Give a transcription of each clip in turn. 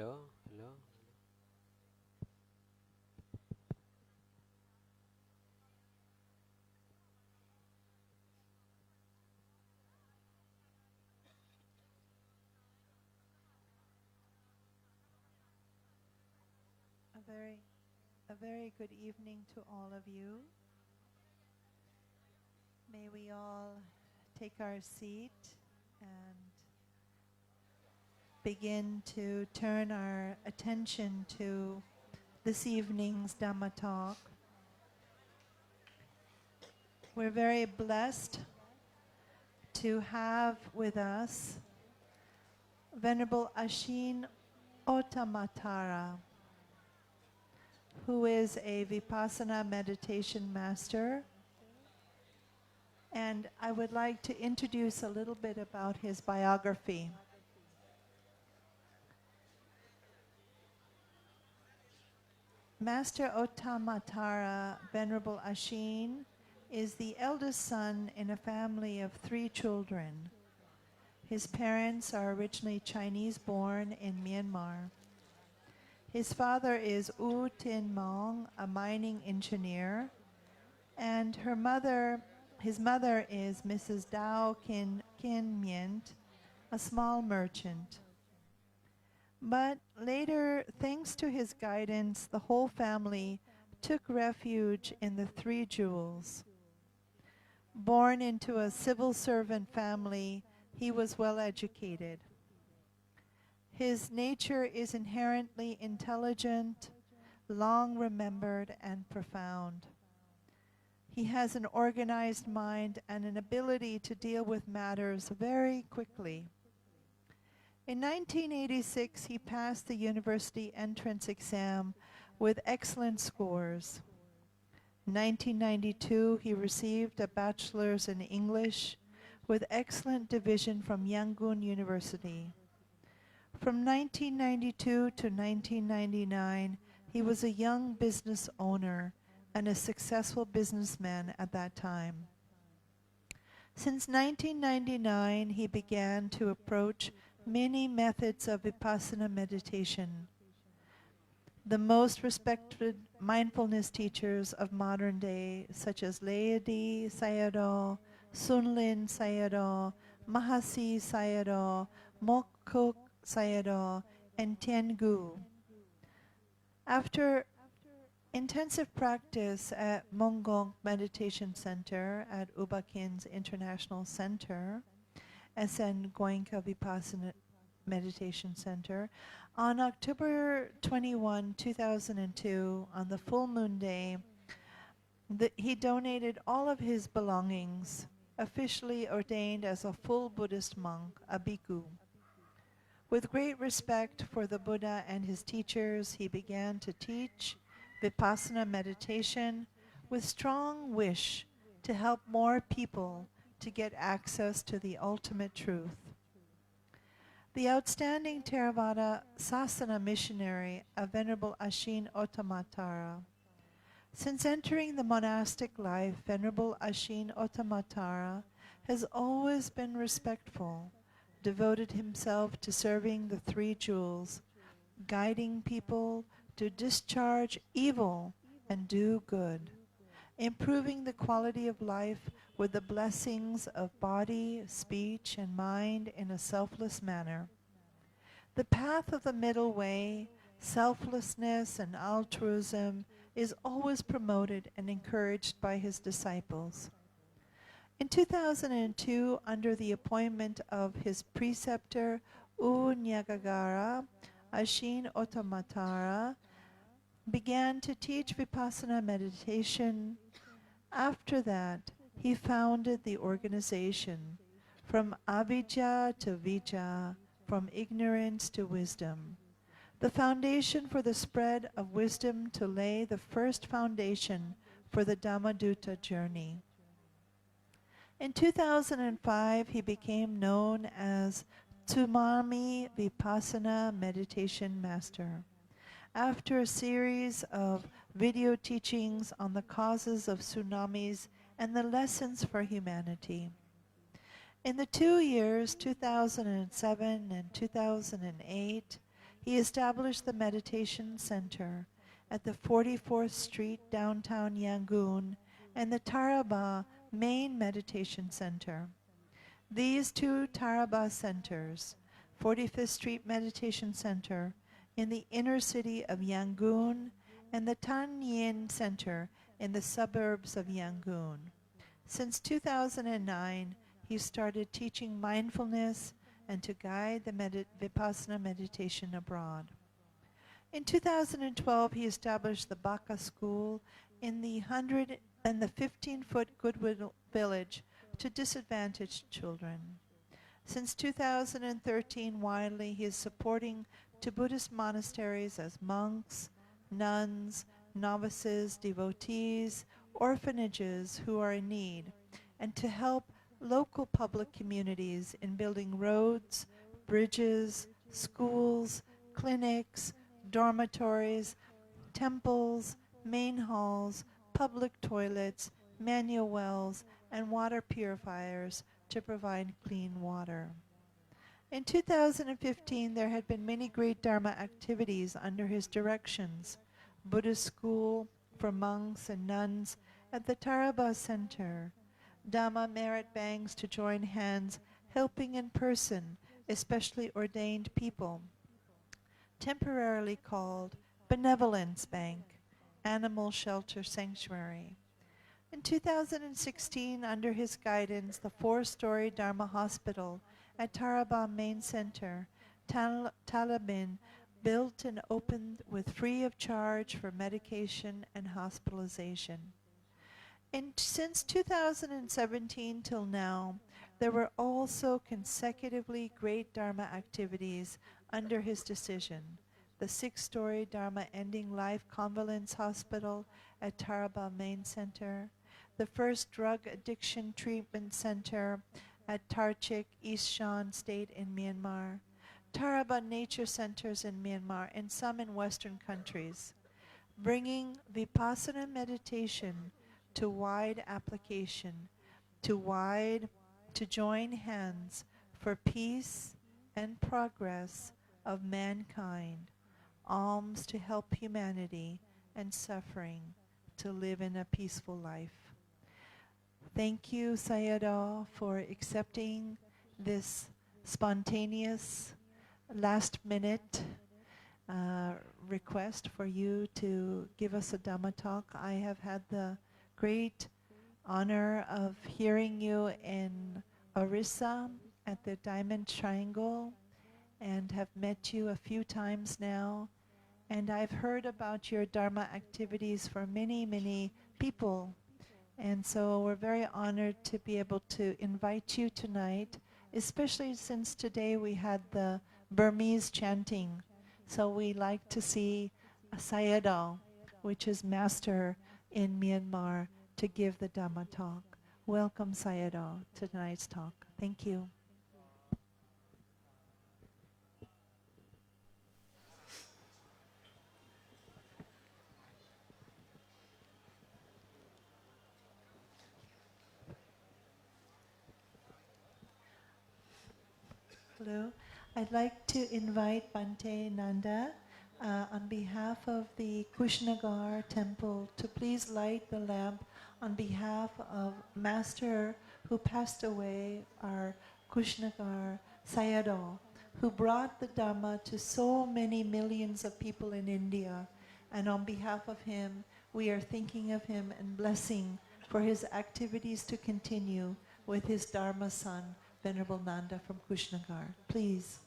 Hello, hello. A very, a very good evening to all of you. May we all take our seat and begin to turn our attention to this evening's Dhamma talk. We're very blessed to have with us Venerable Ashin Ottamatara, who is a Vipassana meditation master. And I would like to introduce a little bit about his biography. Master Ottamatara, Venerable Ashin, is the eldest son in a family of 3 children. His parents are originally Chinese-born in Myanmar. His father is U Tin Maung, a mining engineer, and his mother is Mrs. Dao Kin Myint, a small merchant. But later, thanks to his guidance, the whole family took refuge in the 3 Jewels. Born into a civil servant family, he was well educated. His nature is inherently intelligent, long remembered, and profound. He has an organized mind and an ability to deal with matters very quickly. In 1986, he passed the university entrance exam with excellent scores. In 1992, he received a bachelor's in English with excellent division from Yangon University. From 1992 to 1999, he was a young business owner and a successful businessman at that time. Since 1999, he began to approach many methods of Vipassana meditation. The most respected mindfulness teachers of modern day, such as Leiadi Sayadaw, Sunlin Sayadaw, Mahasi Sayadaw, Mokuk Sayadaw, and Tiangu. After intensive practice at Mongong Meditation Center at U Ba Khin's International Center, SN Goenka Vipassana Meditation Center, on October 21, 2002, on the full moon day, he donated all of his belongings, officially ordained as a full Buddhist monk, a bhikkhu. With great respect for the Buddha and his teachers, he began to teach Vipassana meditation with strong wish to help more people to get access to the ultimate truth. The outstanding Theravada Sasana missionary of Venerable Ashin Ottamatara. Since entering the monastic life, Venerable Ashin Ottamatara has always been respectful, devoted himself to serving the 3 Jewels, guiding people to discharge evil and do good, improving the quality of life with the blessings of body, speech, and mind in a selfless manner. The path of the middle way, selflessness and altruism, is always promoted and encouraged by his disciples. In 2002, under the appointment of his preceptor, U Nyagagara, Ashin Ottamatara began to teach Vipassana meditation. After that, he founded the organization, From Avijja to Vijja, From Ignorance to Wisdom, the foundation for the spread of wisdom to lay the first foundation for the Dhammadutta journey. In 2005, he became known as Tsumami Vipassana Meditation Master, after a series of video teachings on the causes of tsunamis and the lessons for humanity. In the 2 years, 2007 and 2008, he established the Meditation Center at the 44th Street downtown Yangon and the Taraba Main Meditation Center. These two Taraba centers, 45th Street Meditation Center in the inner city of Yangon and the Tan Yin Center in the suburbs of Yangon. Since 2009, he started teaching mindfulness and to guide the Vipassana meditation abroad. In 2012, he established the Baka School in the 15-foot Goodwill Village to disadvantaged children. Since 2013, widely, he is supporting to Buddhist monasteries as monks, nuns, novices, devotees, orphanages who are in need, and to help local public communities in building roads, bridges, schools, clinics, dormitories, temples, main halls, public toilets, manual wells, and water purifiers to provide clean water. In 2015, there had been many great Dharma activities under his directions: Buddhist school for monks and nuns at the Taraba Center, Dhamma merit banks to join hands helping in person, especially ordained people, temporarily called Benevolence Bank, Animal Shelter Sanctuary. In 2016, under his guidance, the 4-story Dharma Hospital at Taraba Main Center, Talabin, built and opened with free of charge for medication and hospitalization. Since 2017 till now, there were also consecutively great Dharma activities under his decision: the 6-story Dharma Ending Life Convalescence Hospital at Taraba Main Center, the first drug addiction treatment center at Tarchik, East Shan State in Myanmar, Taraba nature centers in Myanmar, and some in Western countries, bringing Vipassana meditation to wide application, to join hands for peace and progress of mankind, alms to help humanity, and suffering to live in a peaceful life. Thank you, Sayadaw, for accepting this spontaneous, last-minute request for you to give us a Dhamma talk. I have had the great honor of hearing you in Orissa at the Diamond Triangle and have met you a few times now. And I've heard about your Dharma activities for many, many people. And so we're very honored to be able to invite you tonight, especially since today we had the Burmese chanting. So we like to see a Sayadaw, which is master in Myanmar, to give the Dhamma talk. Welcome, Sayadaw, to tonight's talk. Thank you. Hello. I'd like to invite Bhante Nanda on behalf of the Kushnagar temple to please light the lamp on behalf of Master who passed away, our Kushnagar Sayadaw, who brought the Dhamma to so many millions of people in India. And on behalf of him, we are thinking of him and blessing for his activities to continue with his Dharma son, Venerable Nanda from Kushnagar. Please.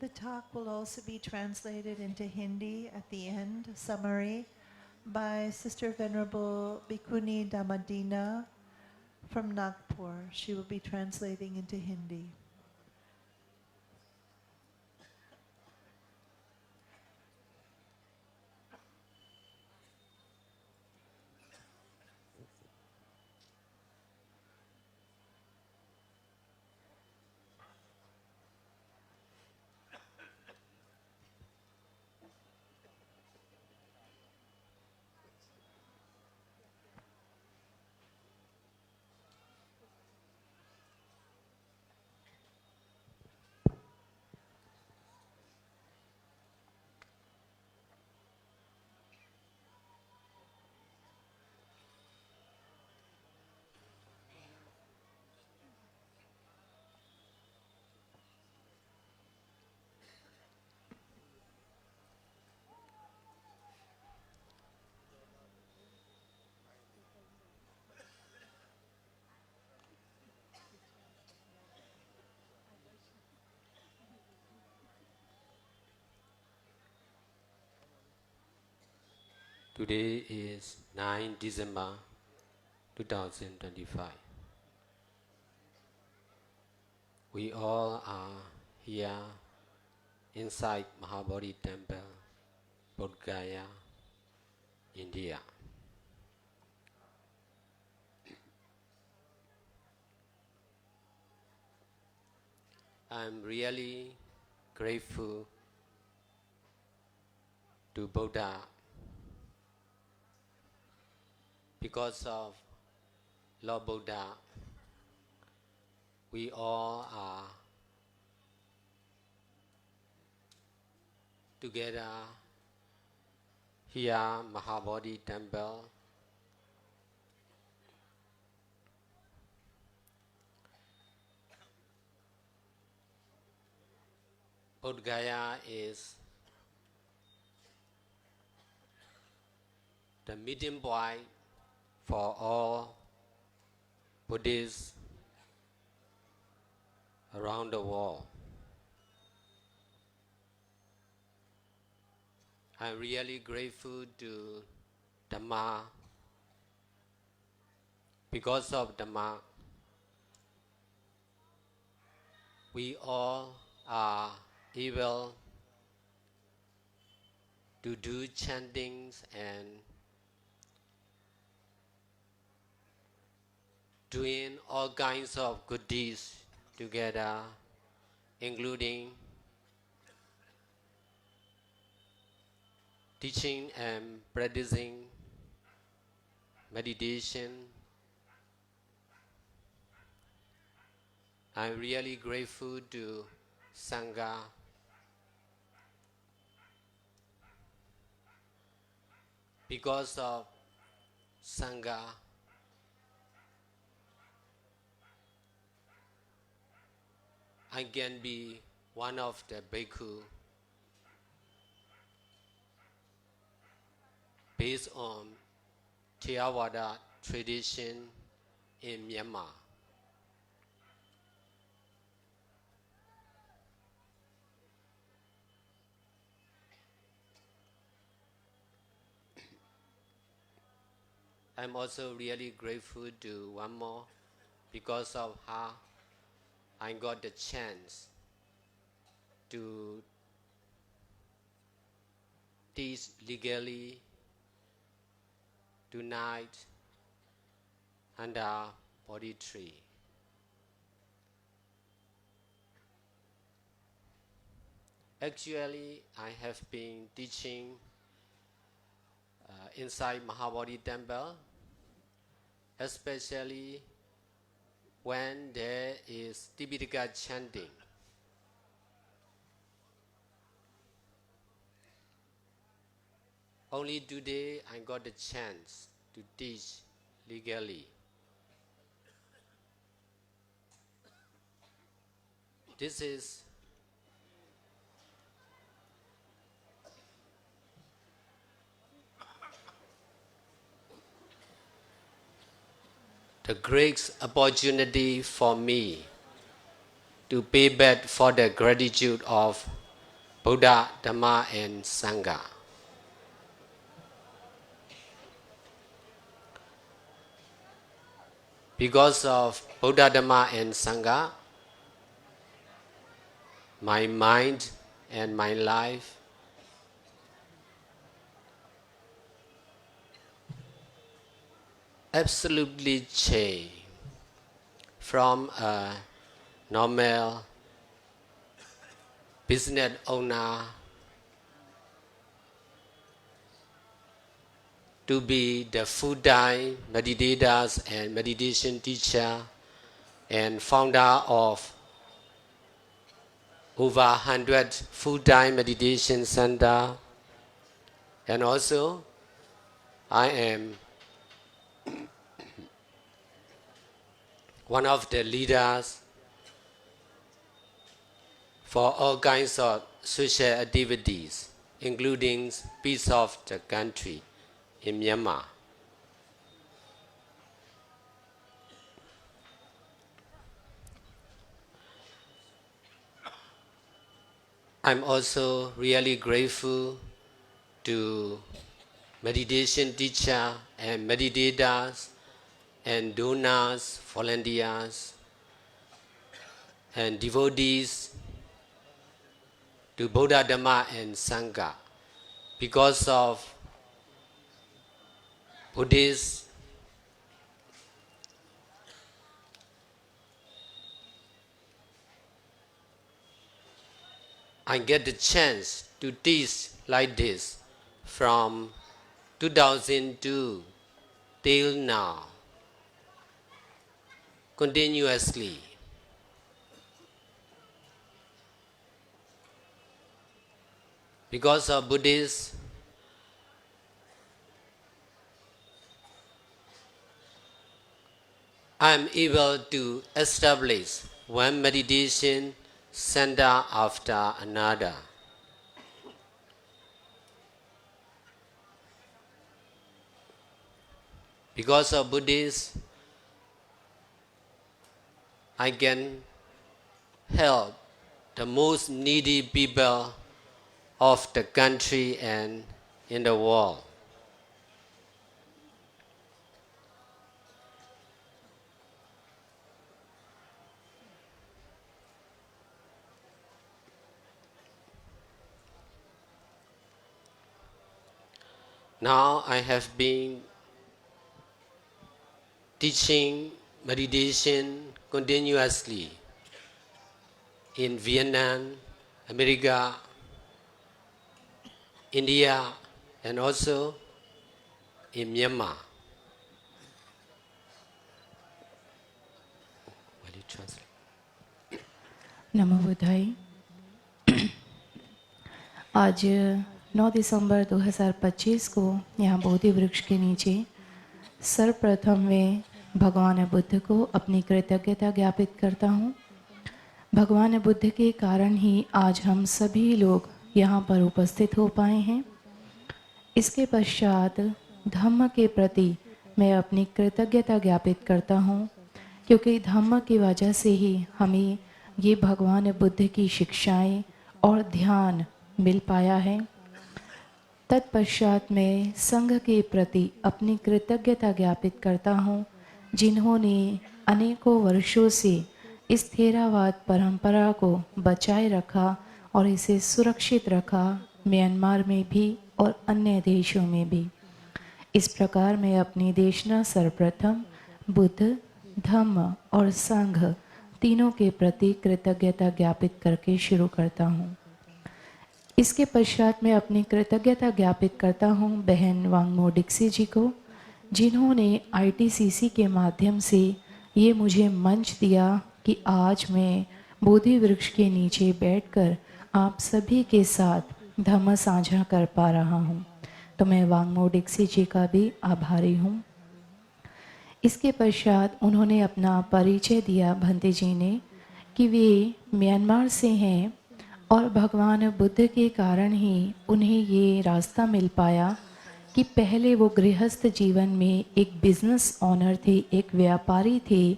The talk will also be translated into Hindi at the end, summary, by Sister Venerable Bhikkhuni Damadina from Nagpur. She will be translating into Hindi. Today is 9 December 2025. We all are here inside Mahabodhi Temple, Bodh Gaya, India. I'm really grateful to Buddha because of Lord Buddha. We all are together here, Mahabodhi Temple. Bodh Gaya is the meeting point for all Buddhists around the world. I'm really grateful to Dhamma. Because of Dhamma, we all are able to do chantings and doing all kinds of good deeds together, including teaching and practicing meditation. I'm really grateful to Sangha. Because of Sangha, I can be one of the bhikkhu based on Theravada tradition in Myanmar. I'm also really grateful to one more because of her I got the chance to teach legally tonight under Bodhi tree. Actually, I have been teaching inside Mahabodhi Temple, especially when there is Tipitaka chanting. Only today I got the chance to teach legally. This is the great opportunity for me to pay back for the gratitude of Buddha, Dhamma, and Sangha. Because of Buddha, Dhamma, and Sangha, my mind and my life absolutely changed from a normal business owner to be the full-time meditators and meditation teacher and founder of over 100 full-time meditation center. And also, I am one of the leaders for all kinds of social activities, including peace of the country in Myanmar. I'm also really grateful to meditation teacher and meditators and donors, volunteers, and devotees to Buddha, Dhamma, and Sangha. Because of Buddhist I get the chance to teach like this from 2002 till now, continuously. Because of Buddhists, I am able to establish one meditation center after another. Because of Buddhists, I can help the most needy people of the country and in the world. Now I have been teaching meditation continuously in Vietnam, America, India, and also in Myanmar. Will you translate? नमो बुद्धाय। आज 9 दिसंबर 2025 को यहाँ बोधि वृक्ष के नीचे सर्वप्रथम वे भगवान बुद्ध को अपनी कृतज्ञता ज्ञापित करता हूँ। भगवान बुद्ध के कारण ही आज हम सभी लोग यहाँ पर उपस्थित हो पाए हैं। इसके पश्चात धम्म के प्रति मैं अपनी कृतज्ञता ज्ञापित करता हूँ, क्योंकि धम्म की वजह से ही हमें ये भगवान बुद्ध की शिक्षाएं और ध्यान मिल पाया है। तत्पश्चात मैं संघ के प्रति अपनी कृतज्ञता ज्ञापित करता हूँ, जिन्होंने अनेकों वर्षों से इस थेरावाद परंपरा को बचाए रखा और इसे सुरक्षित रखा, म्यांमार में भी और अन्य देशों में भी। इस प्रकार मैं अपनी देशना सर्वप्रथम बुद्ध, धम्म और संघ तीनों के प्रति कृतज्ञता ज्ञापित करके शुरू करता हूँ। इसके पश्चात मैं अपनी कृतज्ञता ज्ञापित करता हूँ बहन वांगमो डिक्सी जी को, जिन्होंने ITCC के माध्यम से ये मुझे मंच दिया कि आज मैं बोधि वृक्ष के नीचे बैठकर आप सभी के साथ धम्म साझा कर पा रहा हूँ। तो मैं वांगमो डिक्सी जी का भी आभारी हूँ। इसके पश्चात उन्होंने अपना परिचय दिया भंते जी ने कि वे म्यांमार से हैं और भगवान बुद्ध के कारण ही उन्हें ये रास्ता मिल पाया कि पहले वो गृहस्थ जीवन में एक बिजनेस ओनर थे, एक व्यापारी थे,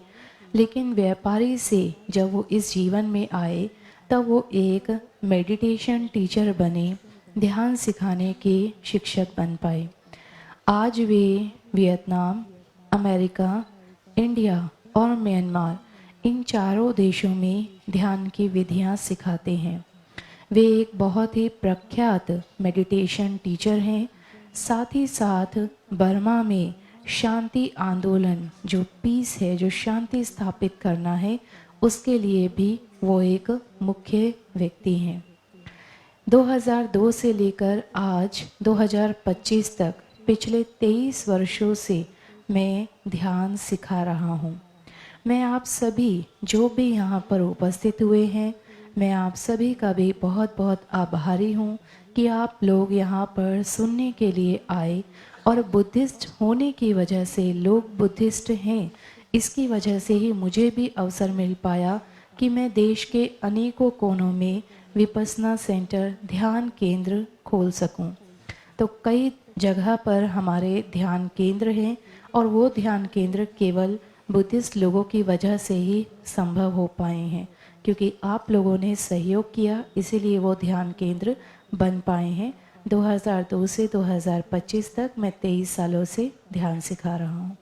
लेकिन व्यापारी से जब वो इस जीवन में आए तब वो एक मेडिटेशन टीचर बने, ध्यान सिखाने के शिक्षक बन पाए। आज वे वियतनाम, अमेरिका, इंडिया और म्यांमार इन चारों देशों में ध्यान की विधियां सिखाते हैं। वे एक बहुत ही प्रख्यात मेडिटेशन टीचर हैं। साथ ही साथ बर्मा में शांति आंदोलन, जो पीस है, जो शांति स्थापित करना है, उसके लिए भी वो एक मुख्य व्यक्ति हैं। 2002 से लेकर आज 2025 तक पिछले 23 वर्षों से मैं ध्यान सिखा रहा हूँ। मैं आप सभी जो भी यहाँ पर उपस्थित हुए हैं, मैं आप सभी का भी बहुत बहुत आभारी हूँ कि आप लोग यहाँ पर सुनने के लिए आए। और बुद्धिस्ट होने की वजह से, लोग बुद्धिस्ट हैं, इसकी वजह से ही मुझे भी अवसर मिल पाया कि मैं देश के अनेकों कोनों में विपस्सना सेंटर, ध्यान केंद्र खोल सकूं। तो कई जगह पर हमारे ध्यान केंद्र हैं और वो ध्यान केंद्र केवल बुद्धिस्ट लोगों की वजह से ही संभव हो पाए हैं, क्योंकि आप लोगों ने सहयोग किया, इसीलिए वो ध्यान केंद्र बन पाए हैं। 2002 से 2025 तक मैं 23 सालों से ध्यान सिखा रहा हूँ।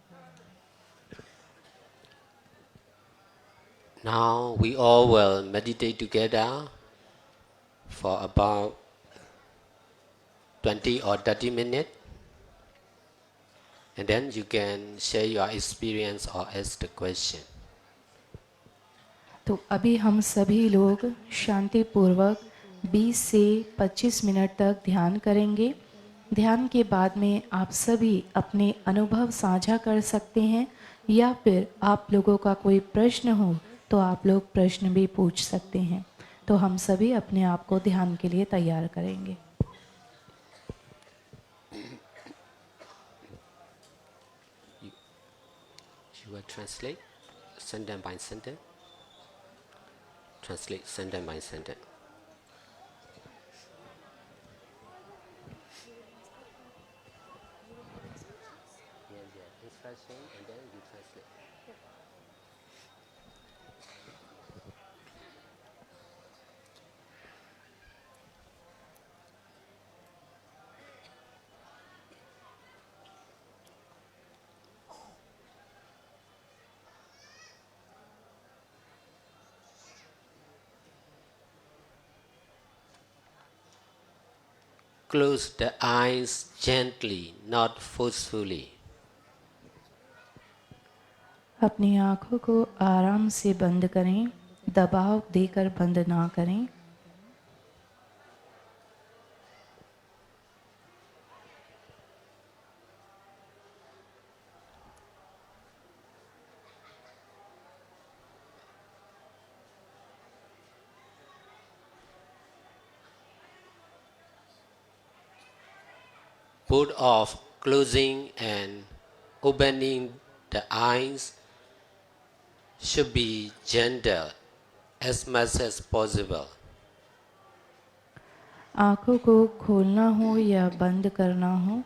Now we all will meditate together for about 20 or 30 minutes, and then you can share your experience or ask the question. तो अभी हम सभी लोग शांतिपूर्वक 20 से 25 मिनट तक ध्यान करेंगे। ध्यान के बाद में आप सभी अपने अनुभव साझा कर सकते हैं, या फिर आप लोगों का कोई प्रश्न हो तो आप लोग प्रश्न भी पूछ सकते हैं। तो हम सभी अपने आप को ध्यान के लिए तैयार करेंगे। You will translate sentence by sentence. Translate sentence by sentence. Yeah, instruction and then you translate. Close the eyes gently, not forcefully. अपनी आँखों को आराम से बंद करें, दबाव देकर बंद ना करें। Both of closing and opening the eyes should be gentle as much as possible. आँखों को खोलना हो या बंद करना हो,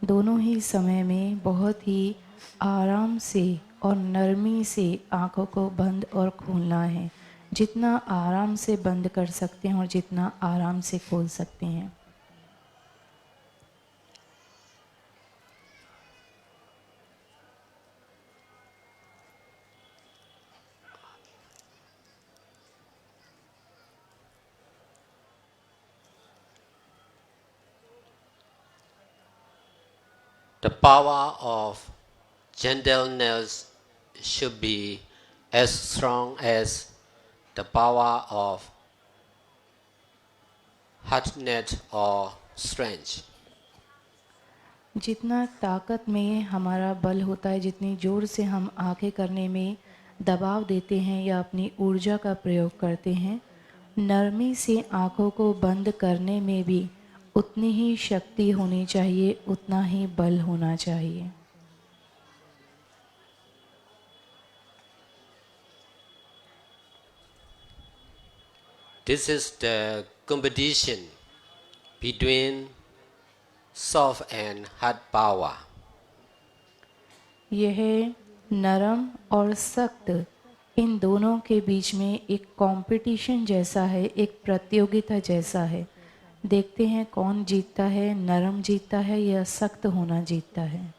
दोनों ही समय में बहुत ही आराम से और नरमी से आँखों को बंद और खोलना है। जितना आराम से बंद कर सकते हैं और जितना आराम से खोल सकते हैं। The power of gentleness should be as strong as the power of hardness or strength. जितना ताकत में हमारा बल होता है, जितनी जोर से हम आंखें करने में दबाव देते हैं या अपनी ऊर्जा का प्रयोग करते हैं, नरमी से आंखों को बंद करने में भी उतनी ही शक्ति होनी चाहिए, उतना ही बल होना चाहिए। This is the competition between soft and hard power. यह नरम और सख्त इन दोनों के बीच में एक कंपटीशन जैसा है, एक प्रतियोगिता जैसा है। देखते हैं कौन जीतता है, नरम जीतता है या सख्त होना जीतता है।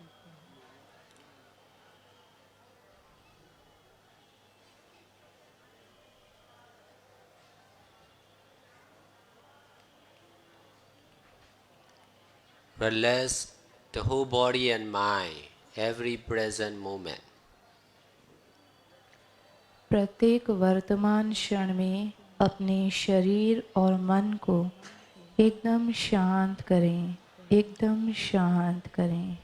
Relax the whole body and mind, every present moment. प्रत्येक वर्तमान क्षण में अपने शरीर और मन को एकदम शांत करें, एकदम शांत करें।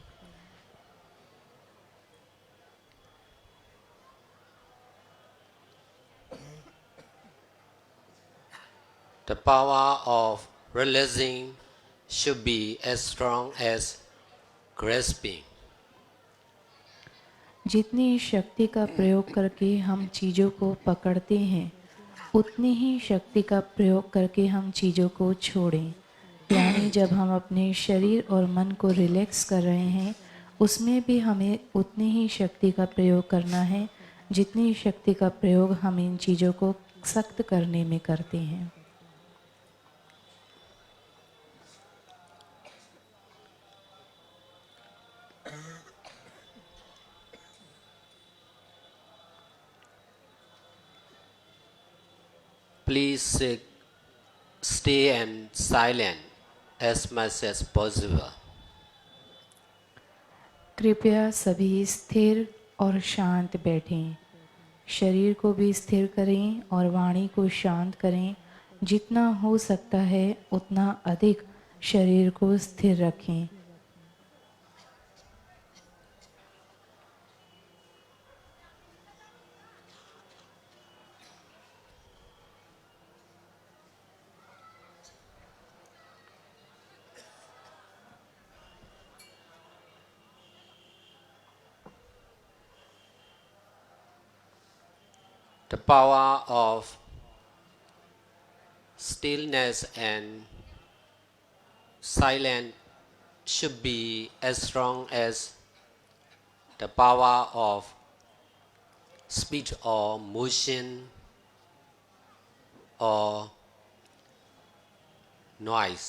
The power of relaxing should be as strong as grasping. जितनी शक्ति का प्रयोग करके हम चीज़ों को पकड़ते हैं, उतनी ही शक्ति का प्रयोग करके हम चीज़ों को छोड़ें। यानी जब हम अपने शरीर और मन को रिलैक्स कर रहे हैं, उसमें भी हमें उतनी ही शक्ति का प्रयोग करना है जितनी शक्ति का प्रयोग हम इन चीज़ों को सख्त करने में करते हैं। Please stay and silent as much as possible. कृपया सभी स्थिर और शांत बैठें। शरीर को भी स्थिर करें और वाणी को शांत करें। जितना हो सकता है उतना अधिक शरीर को स्थिर रखें। The power of stillness and silence should be as strong as the power of speech or motion or noise.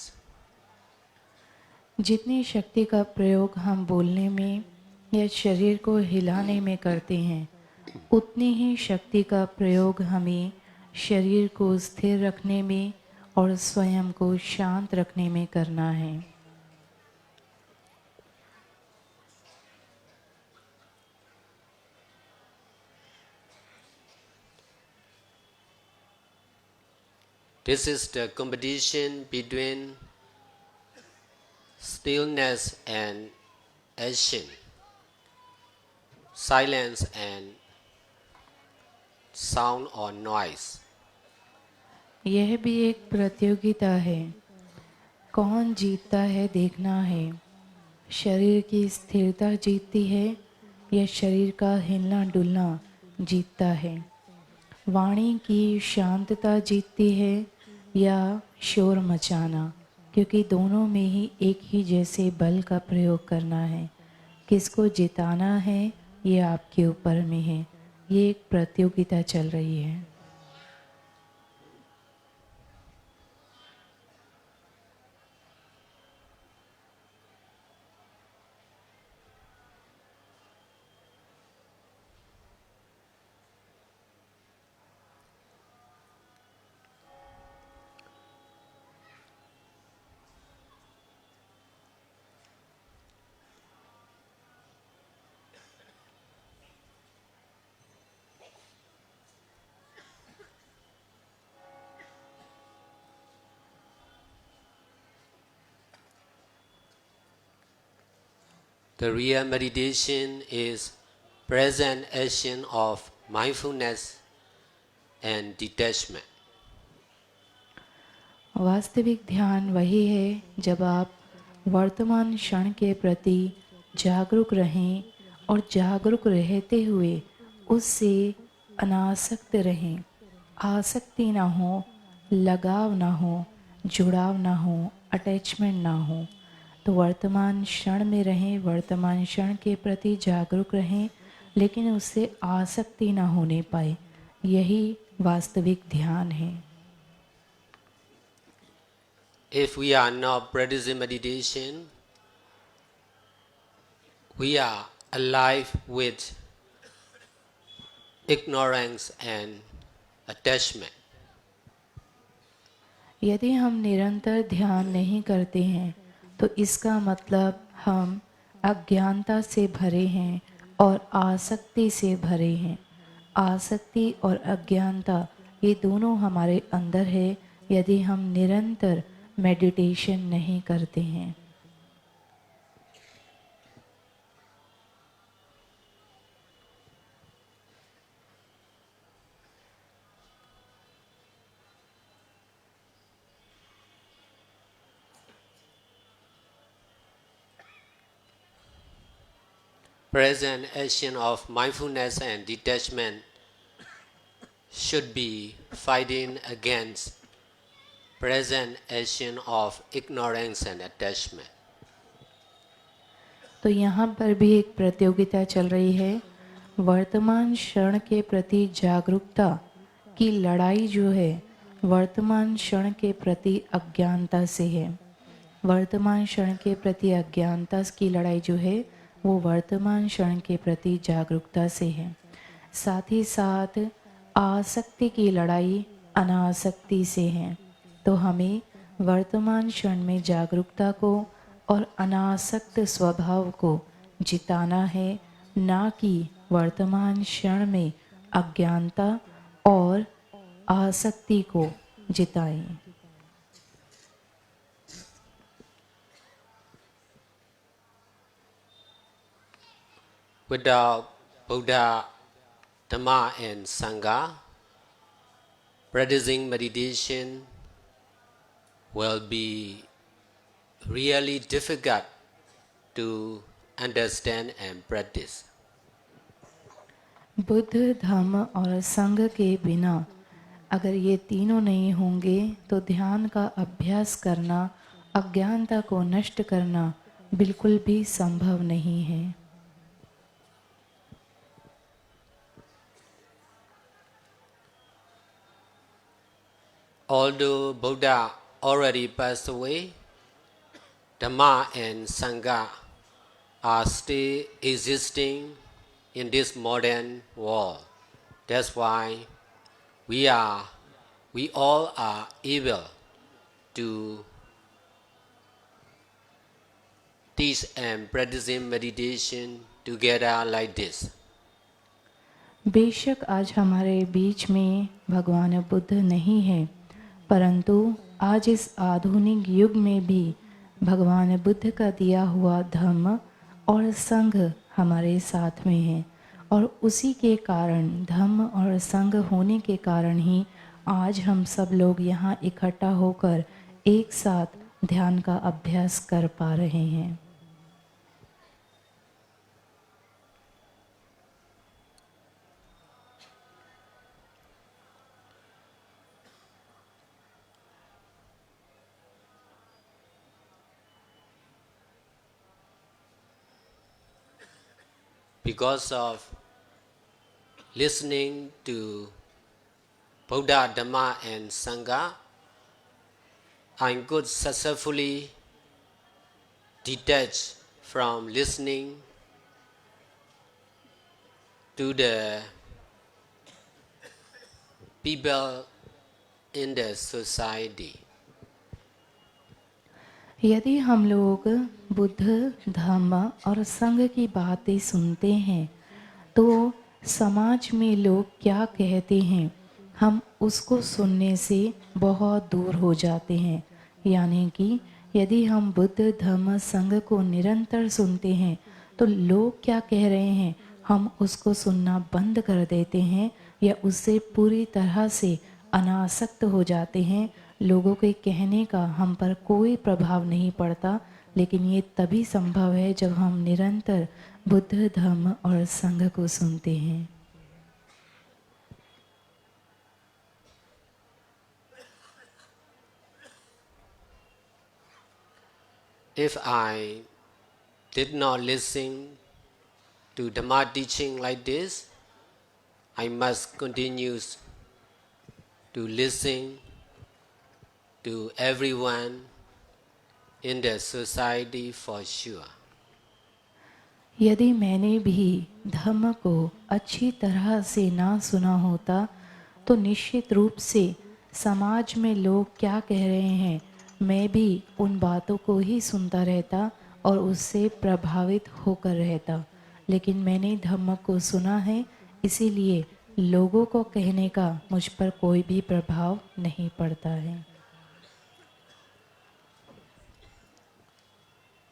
जितनी शक्ति का प्रयोग हम बोलने में या शरीर को हिलाने में करते हैं, उतनी ही शक्ति का प्रयोग हमें शरीर को स्थिर रखने में और स्वयं को शांत रखने में करना है। This is the competition between stillness and action, silence and sound or noise. यह भी एक प्रतियोगिता है। कौन जीतता है देखना है। शरीर की स्थिरता जीतती है या शरीर का हिलना डुलना जीतता है। वाणी की शांतता जीतती है या शोर मचाना, क्योंकि दोनों में ही एक ही जैसे बल का प्रयोग करना है। किसको जिताना है ये आपके ऊपर में है। ये एक प्रतियोगिता चल रही है। The real meditation is present action of mindfulness and detachment. वास्तविक ध्यान वही है जब आप वर्तमान क्षण के प्रति जागरूक रहें और जागरूक रहते हुए उससे अनासक्त रहें। आसक्ति ना हो, लगाव ना हो, जुड़ाव ना हो, अटैचमेंट ना हो। तो वर्तमान क्षण में रहें, वर्तमान क्षण के प्रति जागरूक रहें, लेकिन उससे आसक्ति ना होने पाए। यही वास्तविक ध्यान है। If we are not practicing meditation, we are alive with ignorance and attachment. यदि हम निरंतर ध्यान नहीं करते हैं तो इसका मतलब हम अज्ञानता से भरे हैं और आसक्ति से भरे हैं। आसक्ति और अज्ञानता ये दोनों हमारे अंदर है यदि हम निरंतर मेडिटेशन नहीं करते हैं। Present action of mindfulness and detachment should be fighting against present action of ignorance and attachment. तो यहाँ पर भी एक प्रतियोगिता चल रही है। वर्तमान क्षण के प्रति जागरूकता की लड़ाई जो है वर्तमान क्षण के प्रति अज्ञानता से है। वर्तमान क्षण के प्रति अज्ञानता की लड़ाई जो है वो वर्तमान क्षण के प्रति जागरूकता से है। साथ ही साथ आसक्ति की लड़ाई अनासक्ति से है। तो हमें वर्तमान क्षण में जागरूकता को और अनासक्त स्वभाव को जिताना है, ना कि वर्तमान क्षण में अज्ञानता और आसक्ति को जिताएं। Without Buddha, Dhamma and Sangha, practicing meditation will be really difficult to understand and practice. Buddha, धम्म और संघ के बिना अगर ये तीनों नहीं होंगे तो ध्यान का अभ्यास करना, अज्ञानता को नष्ट करना बिल्कुल भी संभव नहीं है। Although Buddha already passed away, Dhamma and Sangha are still existing in this modern world. That's why we all are able to teach and practicing meditation together like this. बेशक आज हमारे बीच में भगवान बुद्ध नहीं है, परंतु आज इस आधुनिक युग में भी भगवान बुद्ध का दिया हुआ धम्म और संघ हमारे साथ में है और उसी के कारण, धम्म और संघ होने के कारण ही आज हम सब लोग यहाँ इकट्ठा होकर एक साथ ध्यान का अभ्यास कर पा रहे हैं। Because of listening to Buddha, Dhamma and Sangha, I could successfully detach from listening to the people in the society. यदि हम लोग बुद्ध, धम्म और संघ की बातें सुनते हैं तो समाज में लोग क्या कहते हैं हम उसको सुनने से बहुत दूर हो जाते हैं। यानी कि यदि हम बुद्ध, धम्म, संघ को निरंतर सुनते हैं तो लोग क्या कह रहे हैं हम उसको सुनना बंद कर देते हैं या उससे पूरी तरह से अनासक्त हो जाते हैं। लोगों के कहने का हम पर कोई प्रभाव नहीं पड़ता, लेकिन ये तभी संभव है जब हम निरंतर बुद्ध, धम्म और संघ को सुनते हैं। If I did not listen to Dhamma teaching like this, I must continue to listen to everyone in the society for sure. यदि मैंने भी धम्म को अच्छी तरह से ना सुना होता तो निश्चित रूप से समाज में लोग क्या कह रहे हैं मैं भी उन बातों को ही सुनता रहता और उससे प्रभावित होकर रहता। लेकिन मैंने धम्म को सुना है, इसीलिए लोगों को कहने का मुझ पर कोई भी प्रभाव नहीं पड़ता है।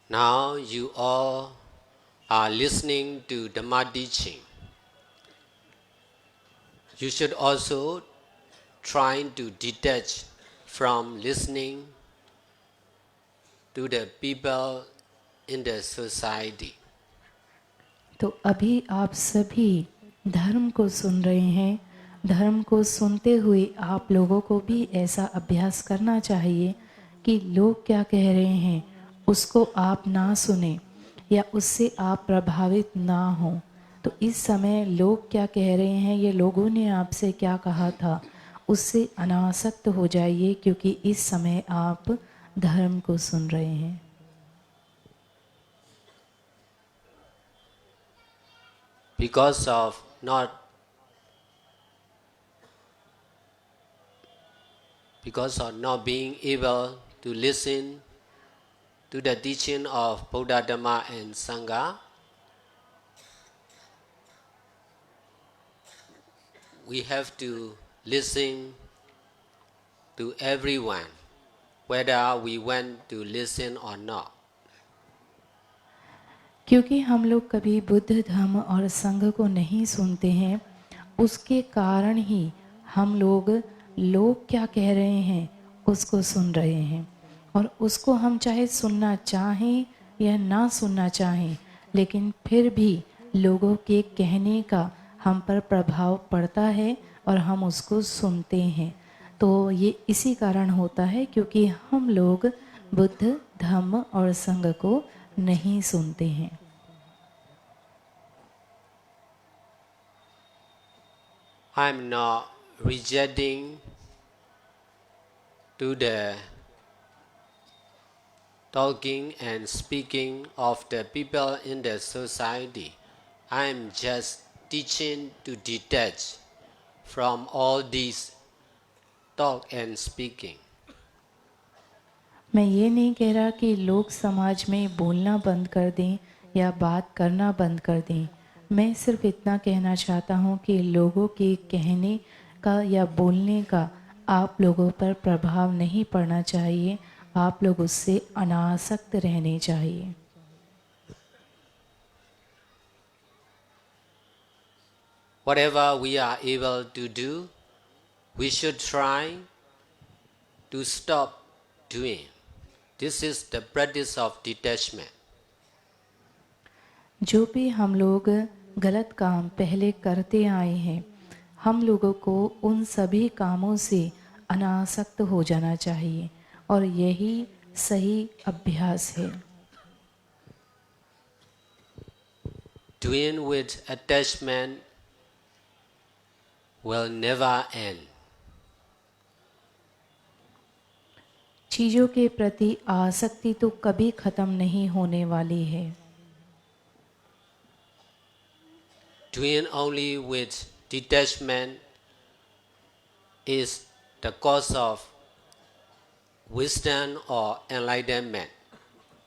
Now you all are listening to Dhamma teaching. You should also try to detach from listening to the people in the society. तो अभी आप सभी धर्म को सुन रहे हैं। धर्म को सुनते हुए आप लोगों को भी ऐसा अभ्यास करना चाहिए कि लोग क्या कह रहे हैं उसको आप ना सुने या उससे आप प्रभावित ना हो। तो इस समय लोग क्या कह रहे हैं, ये लोगों ने आपसे क्या कहा था, उससे अनासक्त हो जाइए, क्योंकि इस समय आप धर्म को सुन रहे हैं। Because of not being able to listen to the teaching of Buddha, Dhamma and Sangha, we have to listen to everyone, whether we want to listen or not. क्योंकि हम लोग कभी बुद्ध धम्म और संघ को नहीं सुनते हैं, उसके कारण ही हम लोग क्या कह रहे हैं उसको सुन रहे हैं, और उसको हम चाहे सुनना चाहें या ना सुनना चाहें, लेकिन फिर भी लोगों के कहने का हम पर प्रभाव पड़ता है और हम उसको सुनते हैं। तो ये इसी कारण होता है क्योंकि हम लोग बुद्ध धम्म और संघ को नहीं सुनते हैं। I'm not rejecting to the talking and speaking of the people in the society. I'm just teaching to detach from all these talk and speaking. मैं ये नहीं कह रहा कि लोग समाज में बोलना बंद कर दें या बात करना बंद कर दें। मैं सिर्फ इतना कहना चाहता हूँ कि लोगों के कहने का या बोलने का आप लोगों पर प्रभाव नहीं पड़ना चाहिए, आप लोग उससे अनासक्त रहने चाहिए। Whatever we are able to do, we should try to stop doing. This is the practice of detachment. जो भी हम लोग गलत काम पहले करते आए हैं, हम लोगों को उन सभी कामों से अनासक्त हो जाना चाहिए, और यही सही अभ्यास है। Doing with attachment will never end. चीज़ों के प्रति आसक्ति तो कभी खत्म नहीं होने वाली है। Doing only with detachment is the cause of wisdom or enlightenment,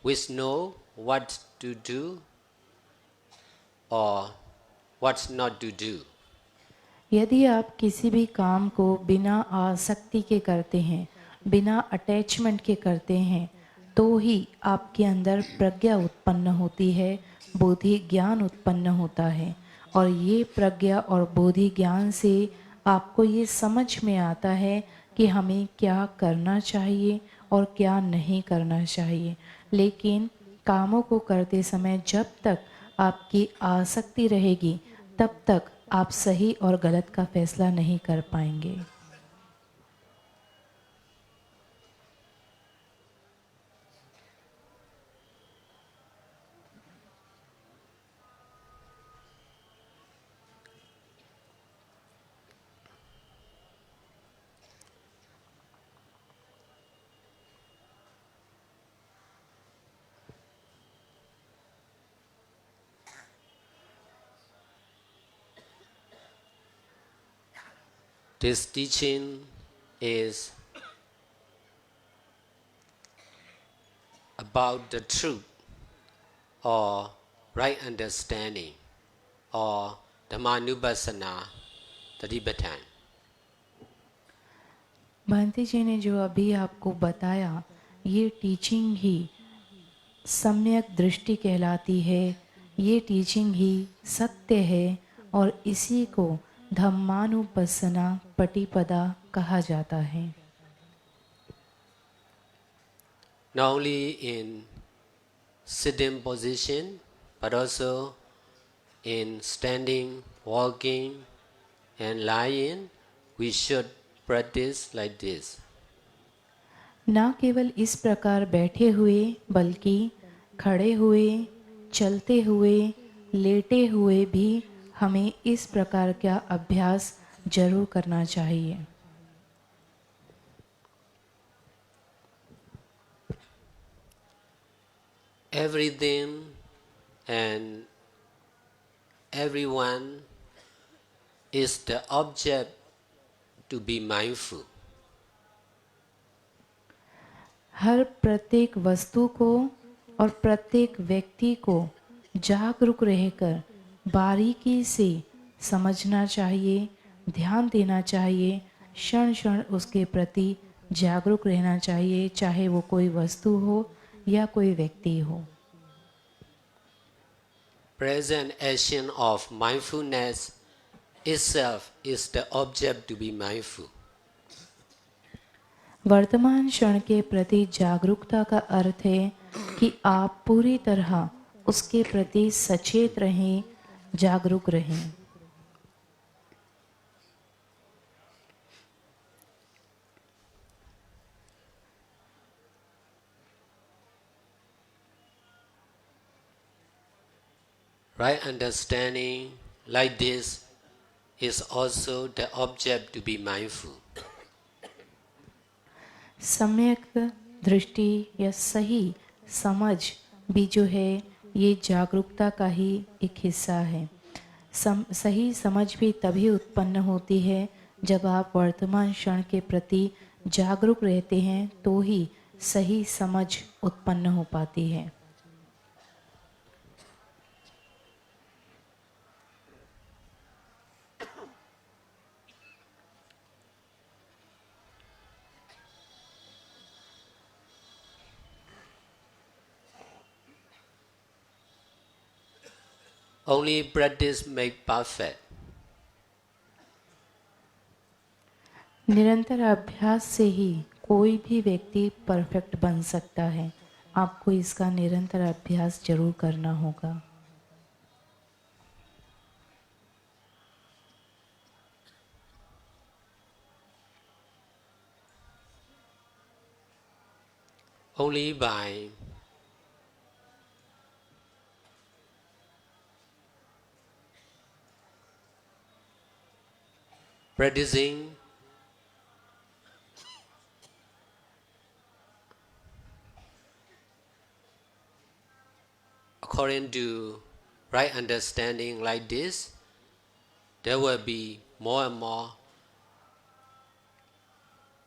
which know what to do or what not to do. यदि आप किसी भी काम को बिना आसक्ति के करते हैं, बिना अटैचमेंट के करते हैं, तो ही आपके अंदर प्रज्ञा उत्पन्न होती है, बोधि ज्ञान उत्पन्न होता है, और ये प्रज्ञा और बोधि ज्ञान से आपको ये समझ में आता है कि हमें क्या करना चाहिए और क्या नहीं करना चाहिए। लेकिन कामों को करते समय जब तक आपकी आसक्ति रहेगी, तब तक आप सही और गलत का फैसला नहीं कर पाएंगे। This teaching is about the truth or right understanding or Dhammanupassana Tadipatthana. भांति जी ने जो अभी आपको बताया, ये टीचिंग ही सम्यक दृष्टि कहलाती है, ये टीचिंग ही सत्य है और इसी को धम्मानुपස්සना पटिपदा कहा जाता है। Not only in sitting position, but also in standing, walking, and lying, we should practice like this. ना केवल इस प्रकार बैठे हुए, बल्कि खड़े हुए, चलते हुए, लेटे हुए भी हमें इस प्रकार का अभ्यास जरूर करना चाहिए। Everything and everyone is the object to be mindful. हर प्रत्येक वस्तु को और प्रत्येक व्यक्ति को जागरूक रहकर बारीकी से समझना चाहिए, ध्यान देना चाहिए, क्षण क्षण उसके प्रति जागरूक रहना चाहिए, चाहे वो कोई वस्तु हो या कोई व्यक्ति हो। Present action of mindfulness itself is the object to be mindful. वर्तमान क्षण के प्रति जागरूकता का अर्थ है कि आप पूरी तरह उसके प्रति सचेत रहें, जागरूक रहें। Right understanding like this is also the object to be mindful. सम्यक दृष्टि या सही समझ भी जो है ये जागरूकता का ही एक हिस्सा है। सही समझ भी तभी उत्पन्न होती है जब आप वर्तमान क्षण के प्रति जागरूक रहते हैं, तो ही सही समझ उत्पन्न हो पाती है। Only practice make perfect. निरंतर अभ्यास से ही कोई भी व्यक्ति परफेक्ट बन सकता है। आपको इसका निरंतर अभ्यास जरूर करना होगा। Only by practicing according to right understanding like this, there will be more and more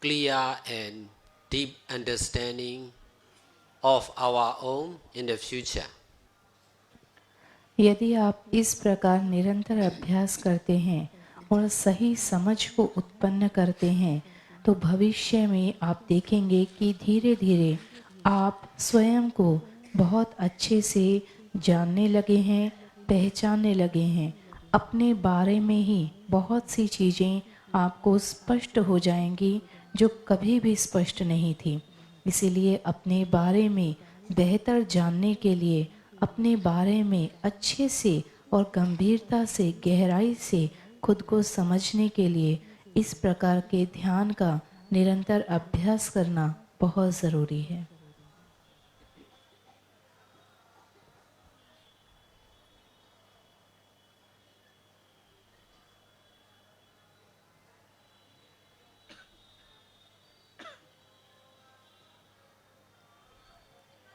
clear and deep understanding of our own in the future. यदि आप इस प्रकार निरंतर अभ्यास करते हैं और सही समझ को उत्पन्न करते हैं, तो भविष्य में आप देखेंगे कि धीरे धीरे आप स्वयं को बहुत अच्छे से जानने लगे हैं, पहचानने लगे हैं। अपने बारे में ही बहुत सी चीज़ें आपको स्पष्ट हो जाएंगी जो कभी भी स्पष्ट नहीं थी। इसीलिए अपने बारे में बेहतर जानने के लिए, अपने बारे में अच्छे से और गंभीरता से, गहराई से खुद को समझने के लिए इस प्रकार के ध्यान का निरंतर अभ्यास करना बहुत ज़रूरी है।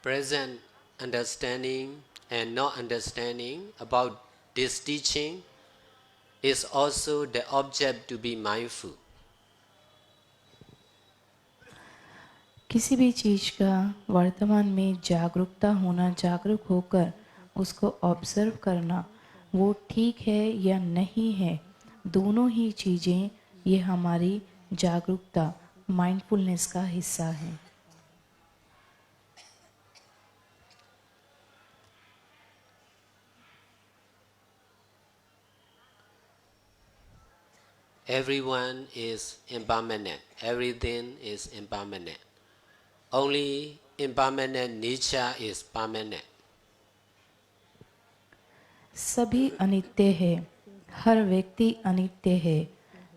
Present understanding and not understanding about this teaching is also the object to be mindful. किसी भी चीज़ का वर्तमान में जागरूकता होना, जागरूक होकर उसको ऑब्जर्व करना, वो ठीक है या नहीं है, दोनों ही चीज़ें ये हमारी जागरूकता, माइंडफुलनेस का हिस्सा है। Everyone is impermanent. Everything is impermanent. Only impermanent nature is permanent. सभी अनित्य है, हर व्यक्ति अनित्य है,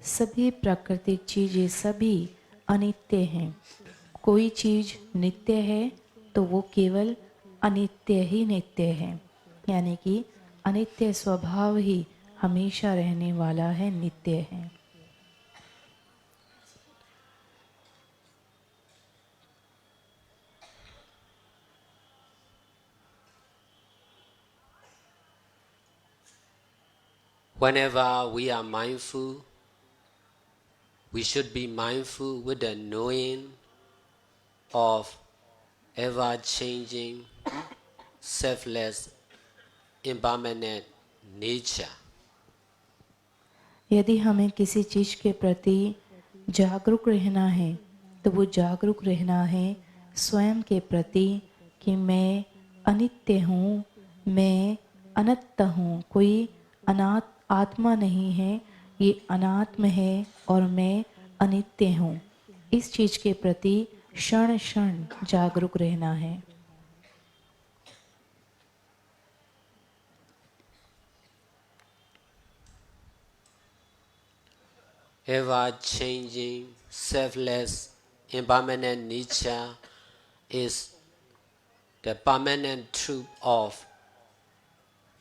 सभी प्राकृतिक चीज़ें सभी अनित्य हैं। कोई चीज़ नित्य है तो वो केवल अनित्य ही नित्य है, यानी कि अनित्य स्वभाव ही हमेशा रहने वाला है, नित्य है। Whenever we are mindful, we should be mindful with the knowing of ever-changing, selfless, impermanent nature. यदि हमें किसी चीज़ के प्रति जागरूक रहना है तो वो जागरूक रहना है स्वयं के प्रति कि मैं अनित्य हूँ, मैं अनंत हूँ, कोई अनाथ आत्मा नहीं है, ये अनात्म है और मैं अनित्य हूँ। इस चीज़ के प्रति क्षण क्षण जागरूक रहना है। Ever-changing, selfless, impermanent nature is the permanent truth of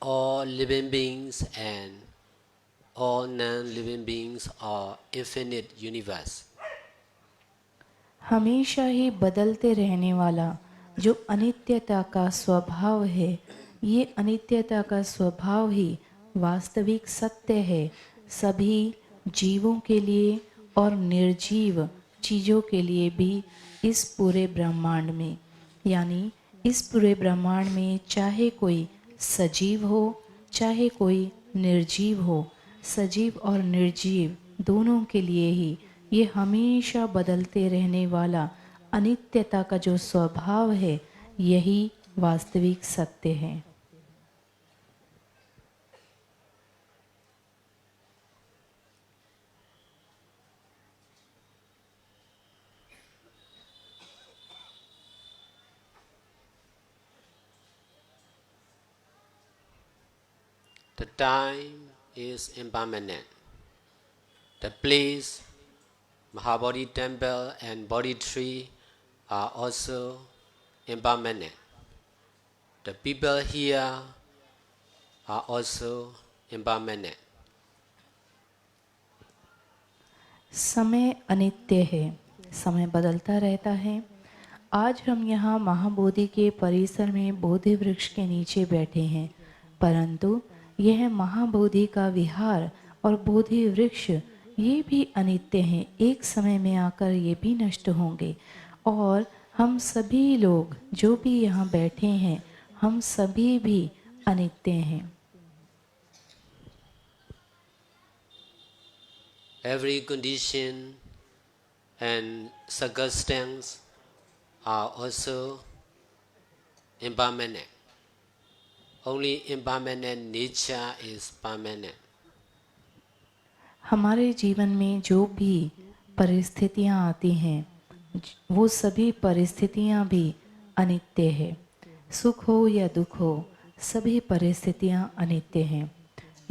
all living beings and all non-living beings or infinite universe. हमेशा ही बदलते रहने वाला जो अनित्यता का स्वभाव है, ये अनित्यता का स्वभाव ही वास्तविक सत्य है सभी जीवों के लिए और निर्जीव चीज़ों के लिए भी इस पूरे ब्रह्मांड में। यानी इस पूरे ब्रह्मांड में चाहे कोई सजीव हो, चाहे कोई निर्जीव हो, सजीव और निर्जीव दोनों के लिए ही ये हमेशा बदलते रहने वाला अनित्यता का जो स्वभाव है, यही वास्तविक सत्य है। The time is impermanent. The place, Mahabodhi temple and Bodhi tree are also impermanent. The people here are also impermanent. समय अनित्य है, समय बदलता रहता है। आज हम यहाँ महाबोधि के परिसर में बोधि वृक्ष के नीचे बैठे हैं, परंतु यह महाबोधि का विहार और बोधि वृक्ष ये भी अनित्य हैं। एक समय में आकर ये भी नष्ट होंगे और हम सभी लोग जो भी यहाँ बैठे हैं, हम सभी भी अनित्य हैं। Every condition and circumstance are also impermanent. Only impermanent nature is permanent. हमारे जीवन में जो भी परिस्थितियाँ आती हैं, वो सभी परिस्थितियाँ भी अनित्य है। सुख हो या दुख हो, सभी परिस्थितियाँ अनित्य हैं।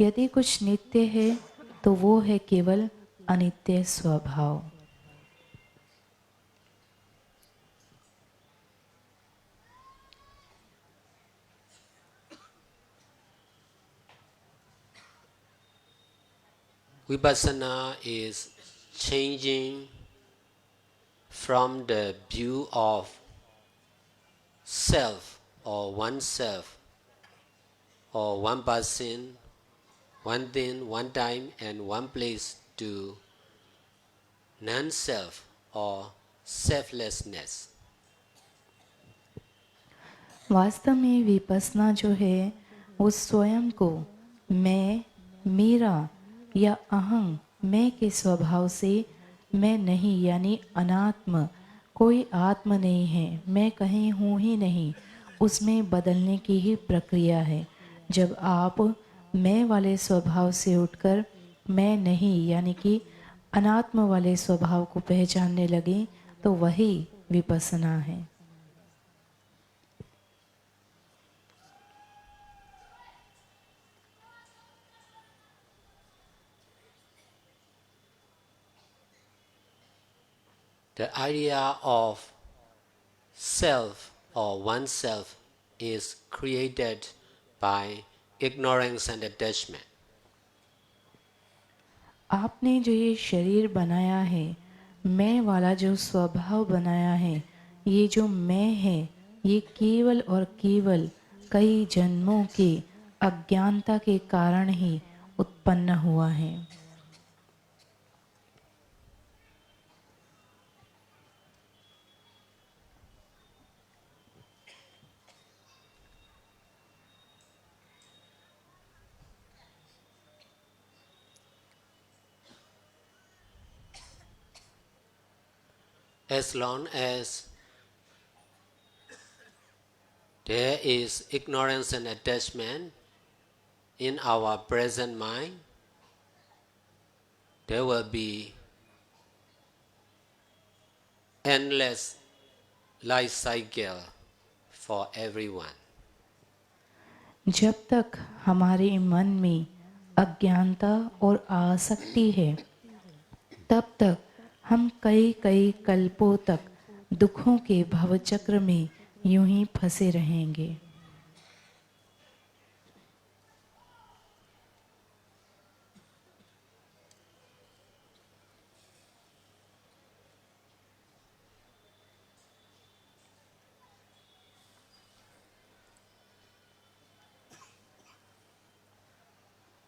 यदि कुछ नित्य है तो वो है केवल अनित्य स्वभाव। Vipassana is changing from the view of self or oneself or one person, one thing, one time and one place to non-self or selflessness. वास्तव में विपස්සना जो है वो स्वयं को मैं, मेरा या अहं, मैं के स्वभाव से मैं नहीं यानी अनात्म, कोई आत्म नहीं है, मैं कहीं हूँ ही नहीं, उसमें बदलने की ही प्रक्रिया है। जब आप मैं वाले स्वभाव से उठकर मैं नहीं यानी कि अनात्म वाले स्वभाव को पहचानने लगे तो वही विपස්සना है। The idea of self or oneself is created by ignorance and attachment. आपने जो ये शरीर बनाया है, मैं वाला जो स्वभाव बनाया है, ये जो मैं है, ये केवल और केवल कई जन्मों के अज्ञानता के कारण ही उत्पन्न हुआ है। As long as there is ignorance and attachment in our present mind, there will be endless life cycle for everyone. जब तक हमारे मन में अज्ञानता और आसक्ति है, तब तक हम कई कई कल्पों तक दुखों के भवचक्र में यूं ही फंसे रहेंगे।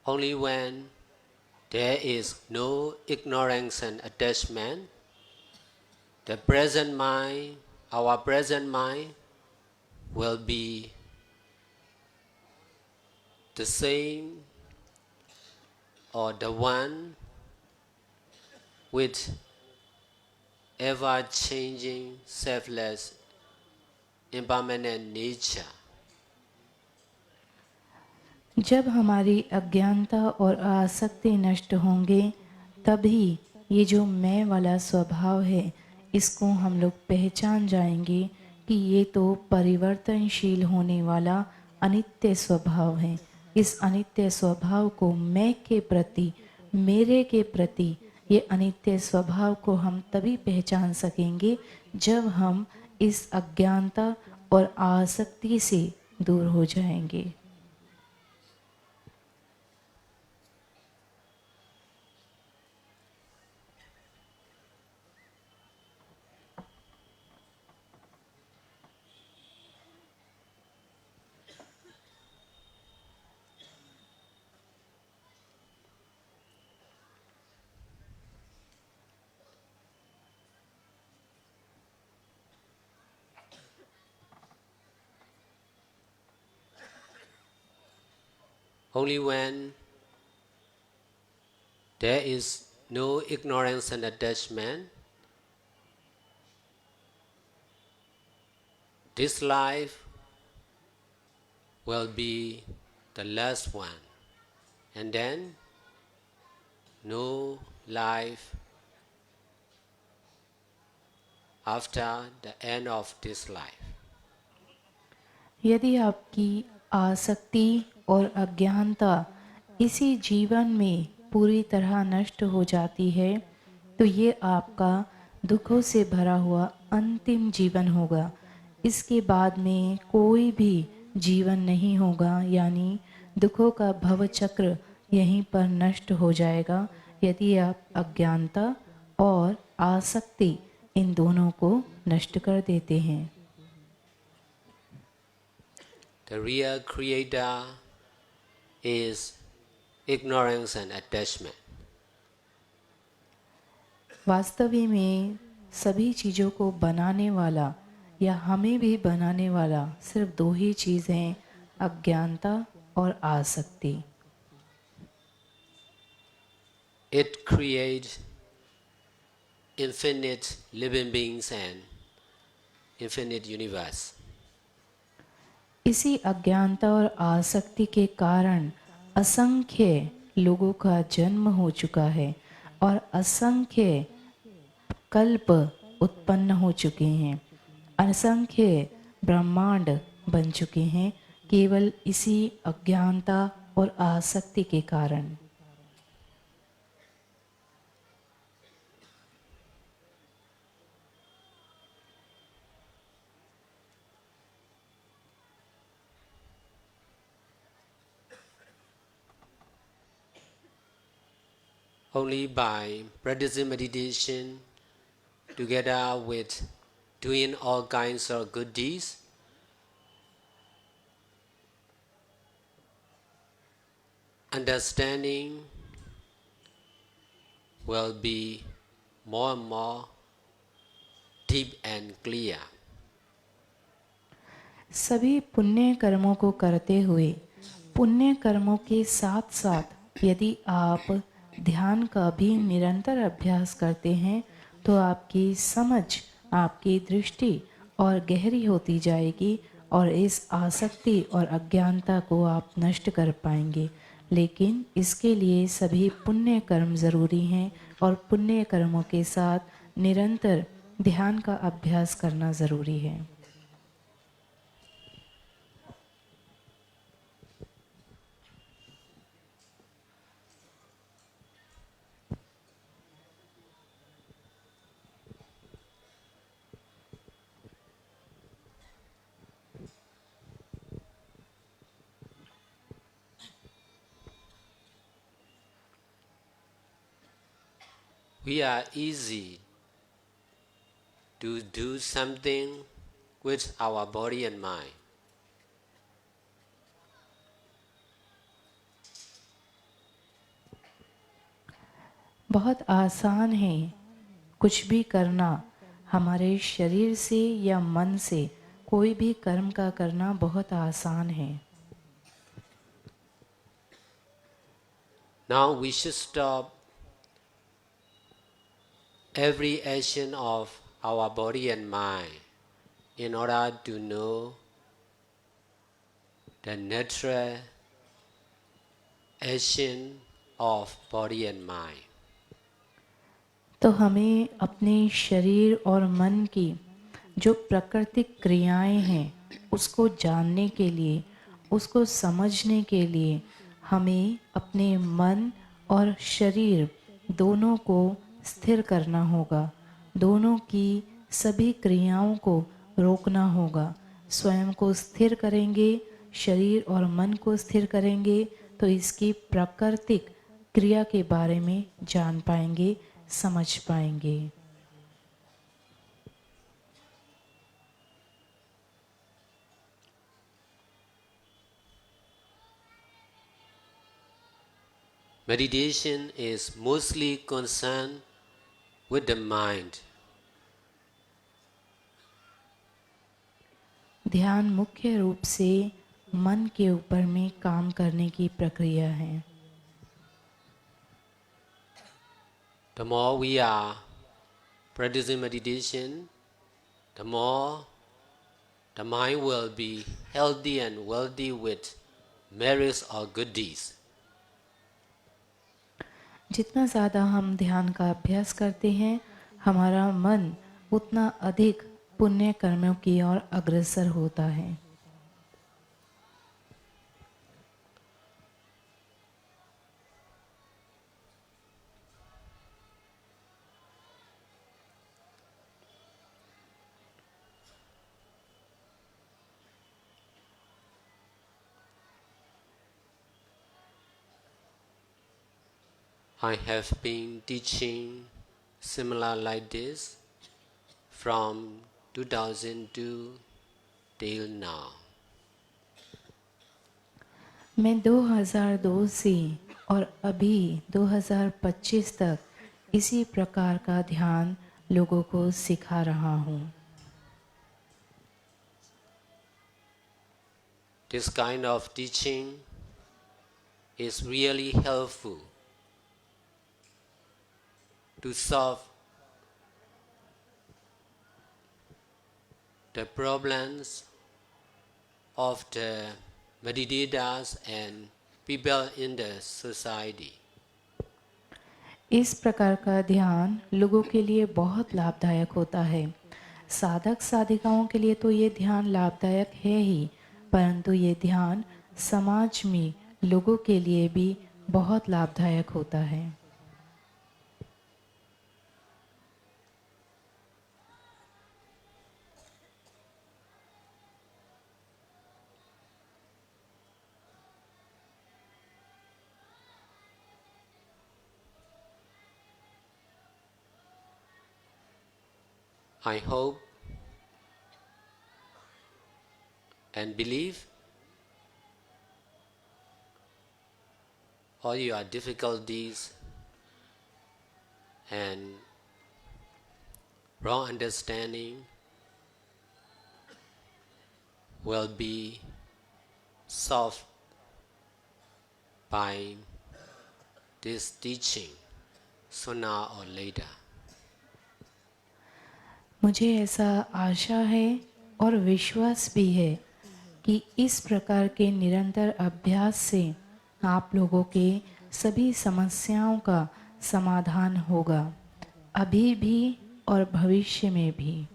Only when there is no ignorance and attachment, the present mind, our present mind, will be the same or the one with ever-changing, selfless, impermanent nature. जब हमारी अज्ञानता और आसक्ति नष्ट होंगे, तभी ये जो मैं वाला स्वभाव है, इसको हम लोग पहचान जाएंगे कि ये तो परिवर्तनशील होने वाला अनित्य स्वभाव है। इस अनित्य स्वभाव को मैं के प्रति, मेरे के प्रति, ये अनित्य स्वभाव को हम तभी पहचान सकेंगे जब हम इस अज्ञानता और आसक्ति से दूर हो जाएंगे। Only when there is no ignorance and attachment, this life will be the last one, and then no life after the end of this life. यदि आपकी आसक्ति और अज्ञानता इसी जीवन में पूरी तरह नष्ट हो जाती है, तो ये आपका दुखों से भरा हुआ अंतिम जीवन होगा। इसके बाद में कोई भी जीवन नहीं होगा, यानी दुखों का भवचक्र यहीं पर नष्ट हो जाएगा यदि आप अज्ञानता और आसक्ति इन दोनों को नष्ट कर देते हैं। The real creator is ignorance and attachment. वास्तव में सभी चीज़ों को बनाने वाला या हमें भी बनाने वाला सिर्फ दो ही चीज़ हैं, अज्ञानता और आसक्ति। It creates infinite living beings and infinite universe. इसी अज्ञानता और आसक्ति के कारण असंख्य लोगों का जन्म हो चुका है और असंख्य कल्प उत्पन्न हो चुके हैं, असंख्य ब्रह्मांड बन चुके हैं, केवल इसी अज्ञानता और आसक्ति के कारण। Only by practicing meditation together with doing all kinds of good deeds, understanding will be more and more deep and clear. सभी पुण्य कर्मों को करते हुए पुण्य कर्मों के साथ साथ यदि आप ध्यान का भी निरंतर अभ्यास करते हैं तो आपकी समझ, आपकी दृष्टि और गहरी होती जाएगी और इस आसक्ति और अज्ञानता को आप नष्ट कर पाएंगे। लेकिन इसके लिए सभी पुण्य कर्म ज़रूरी हैं और पुण्य कर्मों के साथ निरंतर ध्यान का अभ्यास करना ज़रूरी है। We are easy to do something with our body and mind. बहुत आसान है कुछ भी करना, हमारे शरीर से या मन से कोई भी कर्म का करना बहुत आसान है। Now we should stop every action of our body and mind in order to know the natural action of body and mind. तो हमें अपने शरीर और मन की जो प्राकृतिक क्रियाएं हैं उसको जानने के लिए, उसको समझने के लिए हमें अपने मन और शरीर दोनों को स्थिर करना होगा, दोनों की सभी क्रियाओं को रोकना होगा। स्वयं को स्थिर करेंगे, शरीर और मन को स्थिर करेंगे तो इसकी प्राकृतिक क्रिया के बारे में जान पाएंगे, समझ पाएंगे। Meditation is mostly concerned with the mind. ध्यान मुख्य रूप से मन के ऊपर में काम करने की प्रक्रिया है। The more we are practicing meditation, the more the mind will be healthy and wealthy with merits or good deeds. जितना ज़्यादा हम ध्यान का अभ्यास करते हैं, हमारा मन उतना अधिक पुण्य कर्मों की ओर अग्रसर होता है। I have been teaching similar like this from 2002 till now. मैं 2002 से और अभी 2025 तक इसी प्रकार का ध्यान लोगों को सिखा रहा हूँ। This kind of teaching is really helpful to solve the problems of the meditators and people in the society. इस प्रकार का ध्यान लोगों के लिए बहुत लाभदायक होता है। साधक साधिकाओं के लिए तो ये ध्यान लाभदायक है ही, परंतु ये ध्यान समाज में लोगों के लिए भी बहुत लाभदायक होता है। I hope and believe all your difficulties and wrong understanding will be solved by this teaching sooner or later. मुझे ऐसा आशा है और विश्वास भी है कि इस प्रकार के निरंतर अभ्यास से आप लोगों के सभी समस्याओं का समाधान होगा, अभी भी और भविष्य में भी।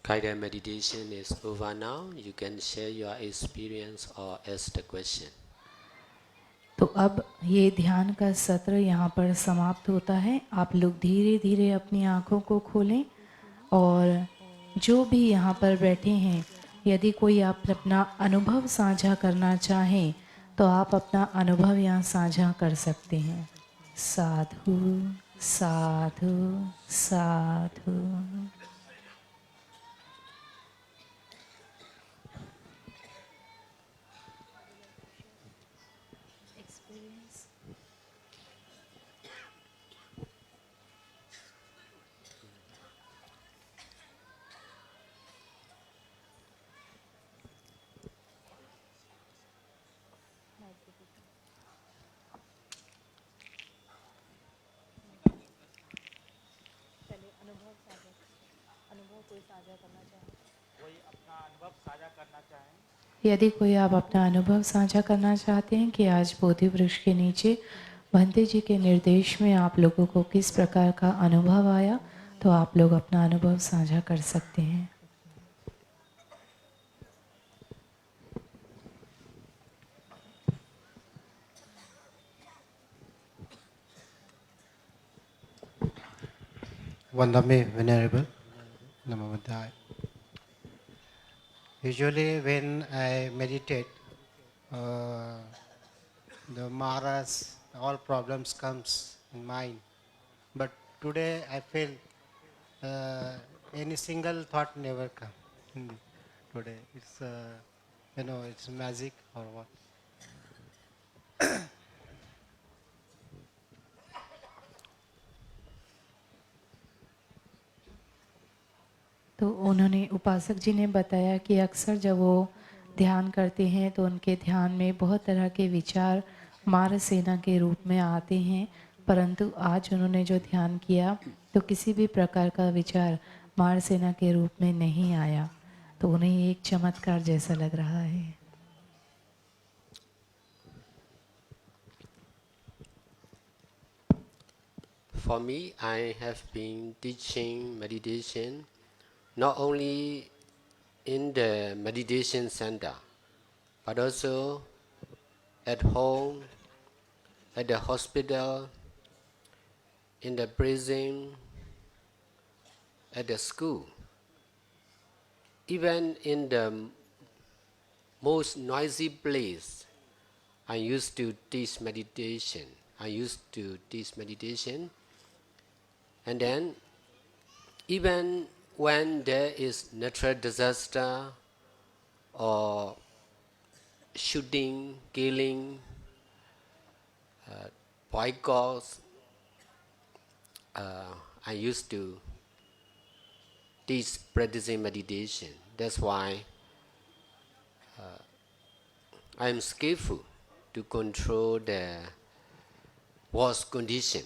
Guided meditation is over now. You can share your experience or ask the question. तो अब ये ध्यान का सत्र यहाँ पर समाप्त होता है। आप लोग धीरे धीरे अपनी आँखों को खोलें और जो भी यहाँ पर बैठे हैं, यदि कोई आप अपना अनुभव साझा करना चाहें तो आप अपना अनुभव यहाँ साझा कर सकते हैं। साधु साधु साधु। यदि कोई आप अपना अनुभव साझा करना चाहते हैं कि आज बोधि वृक्ष के नीचे भंते जी के निर्देश में आप लोगों को किस प्रकार का अनुभव आया, तो आप लोग अपना अनुभव साझा कर सकते हैं। Vandame, Venerable. Namo Buddhaya. Usually when I meditate, the maras, all problems comes in mind. But today I feel any single thought never come. Today it's it's magic or what. तो उन्होंने उपासक जी ने बताया कि अक्सर जब वो ध्यान करते हैं तो उनके ध्यान में बहुत तरह के विचार मार सेना के रूप में आते हैं, परंतु आज उन्होंने जो ध्यान किया तो किसी भी प्रकार का विचार मार सेना के रूप में नहीं आया, तो उन्हें एक चमत्कार जैसा लग रहा है। For me, I have been teaching meditation not only in the meditation center, but also at home, at the hospital, in the prison, at the school, even in the most noisy place. I used to teach meditation. And then even when there is natural disaster or shooting, killing, boycotts, I used to teach practicing meditation. That's why I am skillful to control the worst condition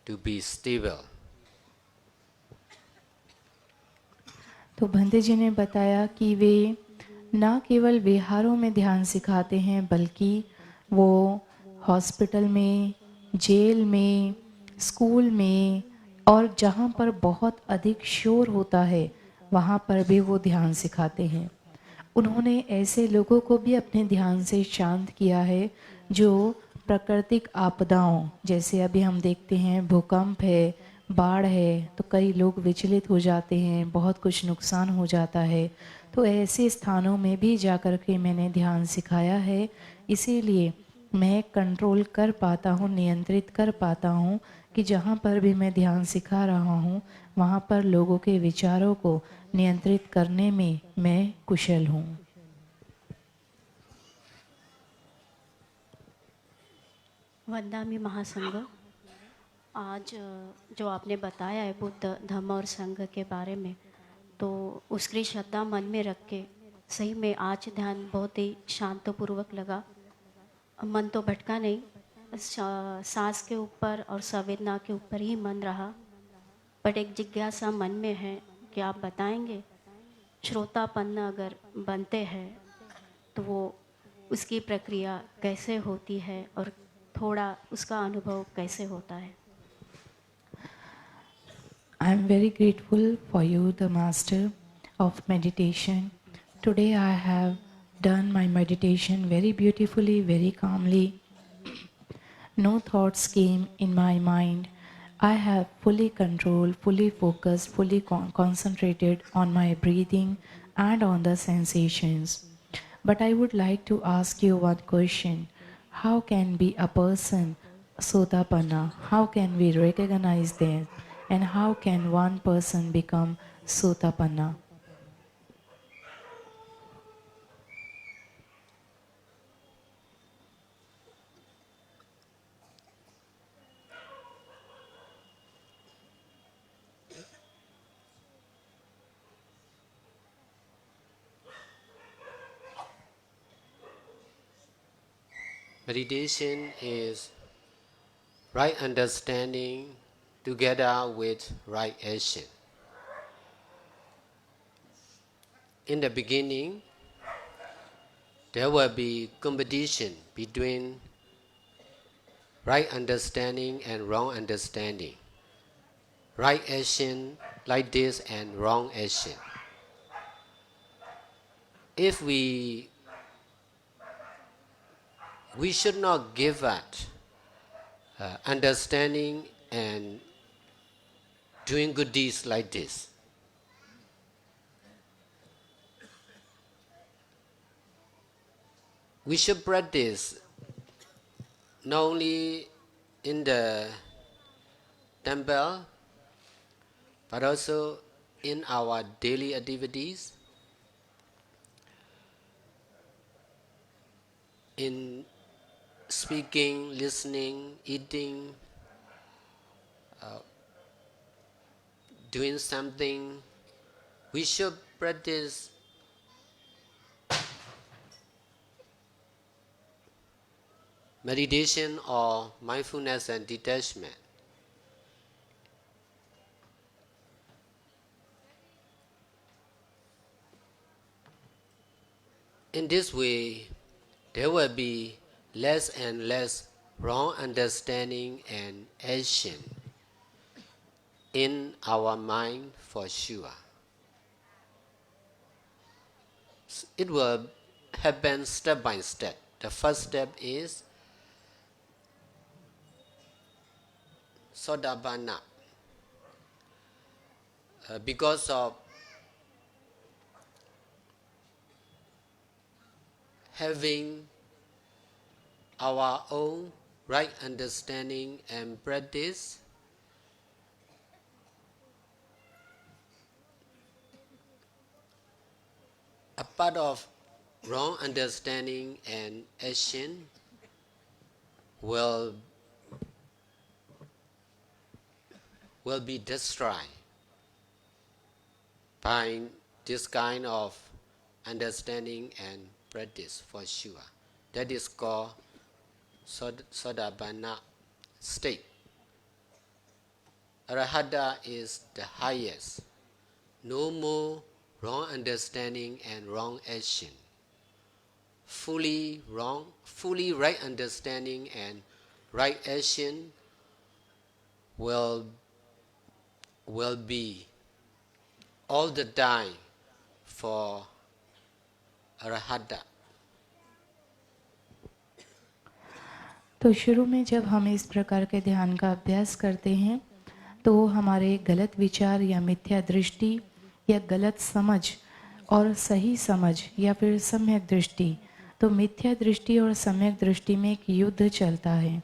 to be stable. तो भंते जी ने बताया कि वे ना केवल विहारों में ध्यान सिखाते हैं बल्कि वो हॉस्पिटल में, जेल में, स्कूल में और जहाँ पर बहुत अधिक शोर होता है वहाँ पर भी वो ध्यान सिखाते हैं। उन्होंने ऐसे लोगों को भी अपने ध्यान से शांत किया है जो प्राकृतिक आपदाओं, जैसे अभी हम देखते हैं भूकंप है, बाढ़ है, तो कई लोग विचलित हो जाते हैं, बहुत कुछ नुकसान हो जाता है। तो ऐसे स्थानों में भी जाकर के मैंने ध्यान सिखाया है, इसीलिए मैं कंट्रोल कर पाता हूँ, नियंत्रित कर पाता हूँ कि जहाँ पर भी मैं ध्यान सिखा रहा हूँ वहाँ पर लोगों के विचारों को नियंत्रित करने में मैं कुशल हूँ। वंदामी महासंघ, आज जो आपने बताया है बुद्ध धम्म और संघ के बारे में, तो उसकी श्रद्धा मन में रख के सही में आज ध्यान बहुत ही शांतपूर्वक लगा। मन तो भटका नहीं, सांस के ऊपर और संवेदना के ऊपर ही मन रहा। बट एक जिज्ञासा मन में है कि आप बताएंगे श्रोतापन्न अगर बनते हैं तो वो उसकी प्रक्रिया कैसे होती है और थोड़ा उसका अनुभव कैसे होता है। I am very grateful for you, the master of meditation. Today I have done my meditation very beautifully, very calmly. No thoughts came in my mind. I have fully controlled, fully focused, fully concentrated on my breathing and on the sensations. But I would like to ask you one question. How can be a person Sotapanna? How can we recognize them? And how can one person become Sotapanna? Meditation is right understanding together with right action. In the beginning, there will be competition between right understanding and wrong understanding, right action like this and wrong action. If we should not give up understanding and doing good deeds like this. We should practice not only in the temple but also in our daily activities, in speaking, listening, eating, doing something. We should practice meditation or mindfulness and detachment. In this way, there will be less and less wrong understanding and action in our mind for sure. It will happen step by step. The first step is Sotapanna. Because of having our own right understanding and practice, a part of wrong understanding and action will be destroyed. by this kind of understanding and practice for sure. That is called Sotapanna state. Arahata is the highest. No more wrong understanding and wrong action. Fully right understanding and right action will be all the time for Arahata. तो शुरू में जब हम इस प्रकार के ध्यान का अभ्यास करते हैं तो हमारे गलत विचार या मिथ्या दृष्टि या गलत समझ और सही समझ या फिर सम्यक दृष्टि, तो मिथ्या दृष्टि और सम्यक दृष्टि में एक युद्ध चलता है।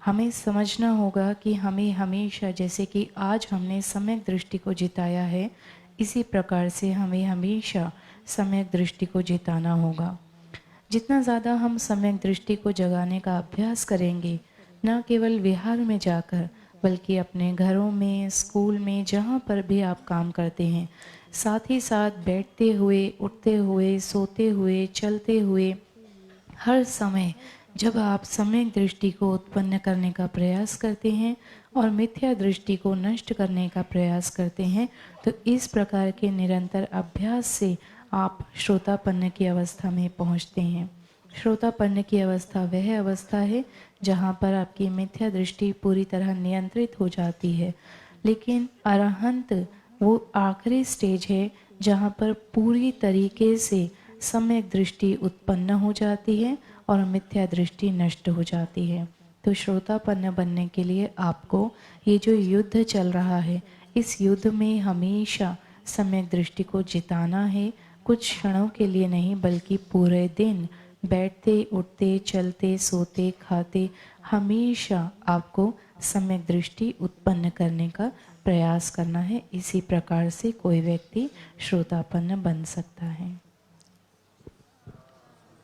हमें समझना होगा कि हमें हमेशा, जैसे कि आज हमने सम्यक दृष्टि को जिताया है, इसी प्रकार से हमें हमेशा सम्यक दृष्टि को जिताना होगा। जितना ज़्यादा हम सम्यक दृष्टि को जगाने का अभ्यास करेंगे, न केवल विहार में जाकर बल्कि अपने घरों में, स्कूल में, जहाँ पर भी आप काम करते हैं, साथ ही साथ बैठते हुए, उठते हुए, सोते हुए, चलते हुए, हर समय जब आप सम्यक दृष्टि को उत्पन्न करने का प्रयास करते हैं और मिथ्या दृष्टि को नष्ट करने का प्रयास करते हैं, तो इस प्रकार के निरंतर अभ्यास से आप श्रोतापन्न की अवस्था में पहुंचते हैं। श्रोतापन्न की अवस्था वह अवस्था है जहां पर आपकी मिथ्या दृष्टि पूरी तरह नियंत्रित हो जाती है। लेकिन अरहंत वो आखिरी स्टेज है जहां पर पूरी तरीके से सम्यक दृष्टि उत्पन्न हो जाती है और मिथ्या दृष्टि नष्ट हो जाती है। तो श्रोतापन्न बनने के लिए आपको ये जो युद्ध चल रहा है, इस युद्ध में हमेशा सम्यक दृष्टि को जिताना है। कुछ क्षणों के लिए नहीं बल्कि पूरे दिन बैठते, उठते, चलते, सोते, खाते, हमेशा आपको सम्यक दृष्टि उत्पन्न करने का प्रयास करना है। इसी प्रकार से कोई व्यक्ति श्रोतापन्न बन सकता है।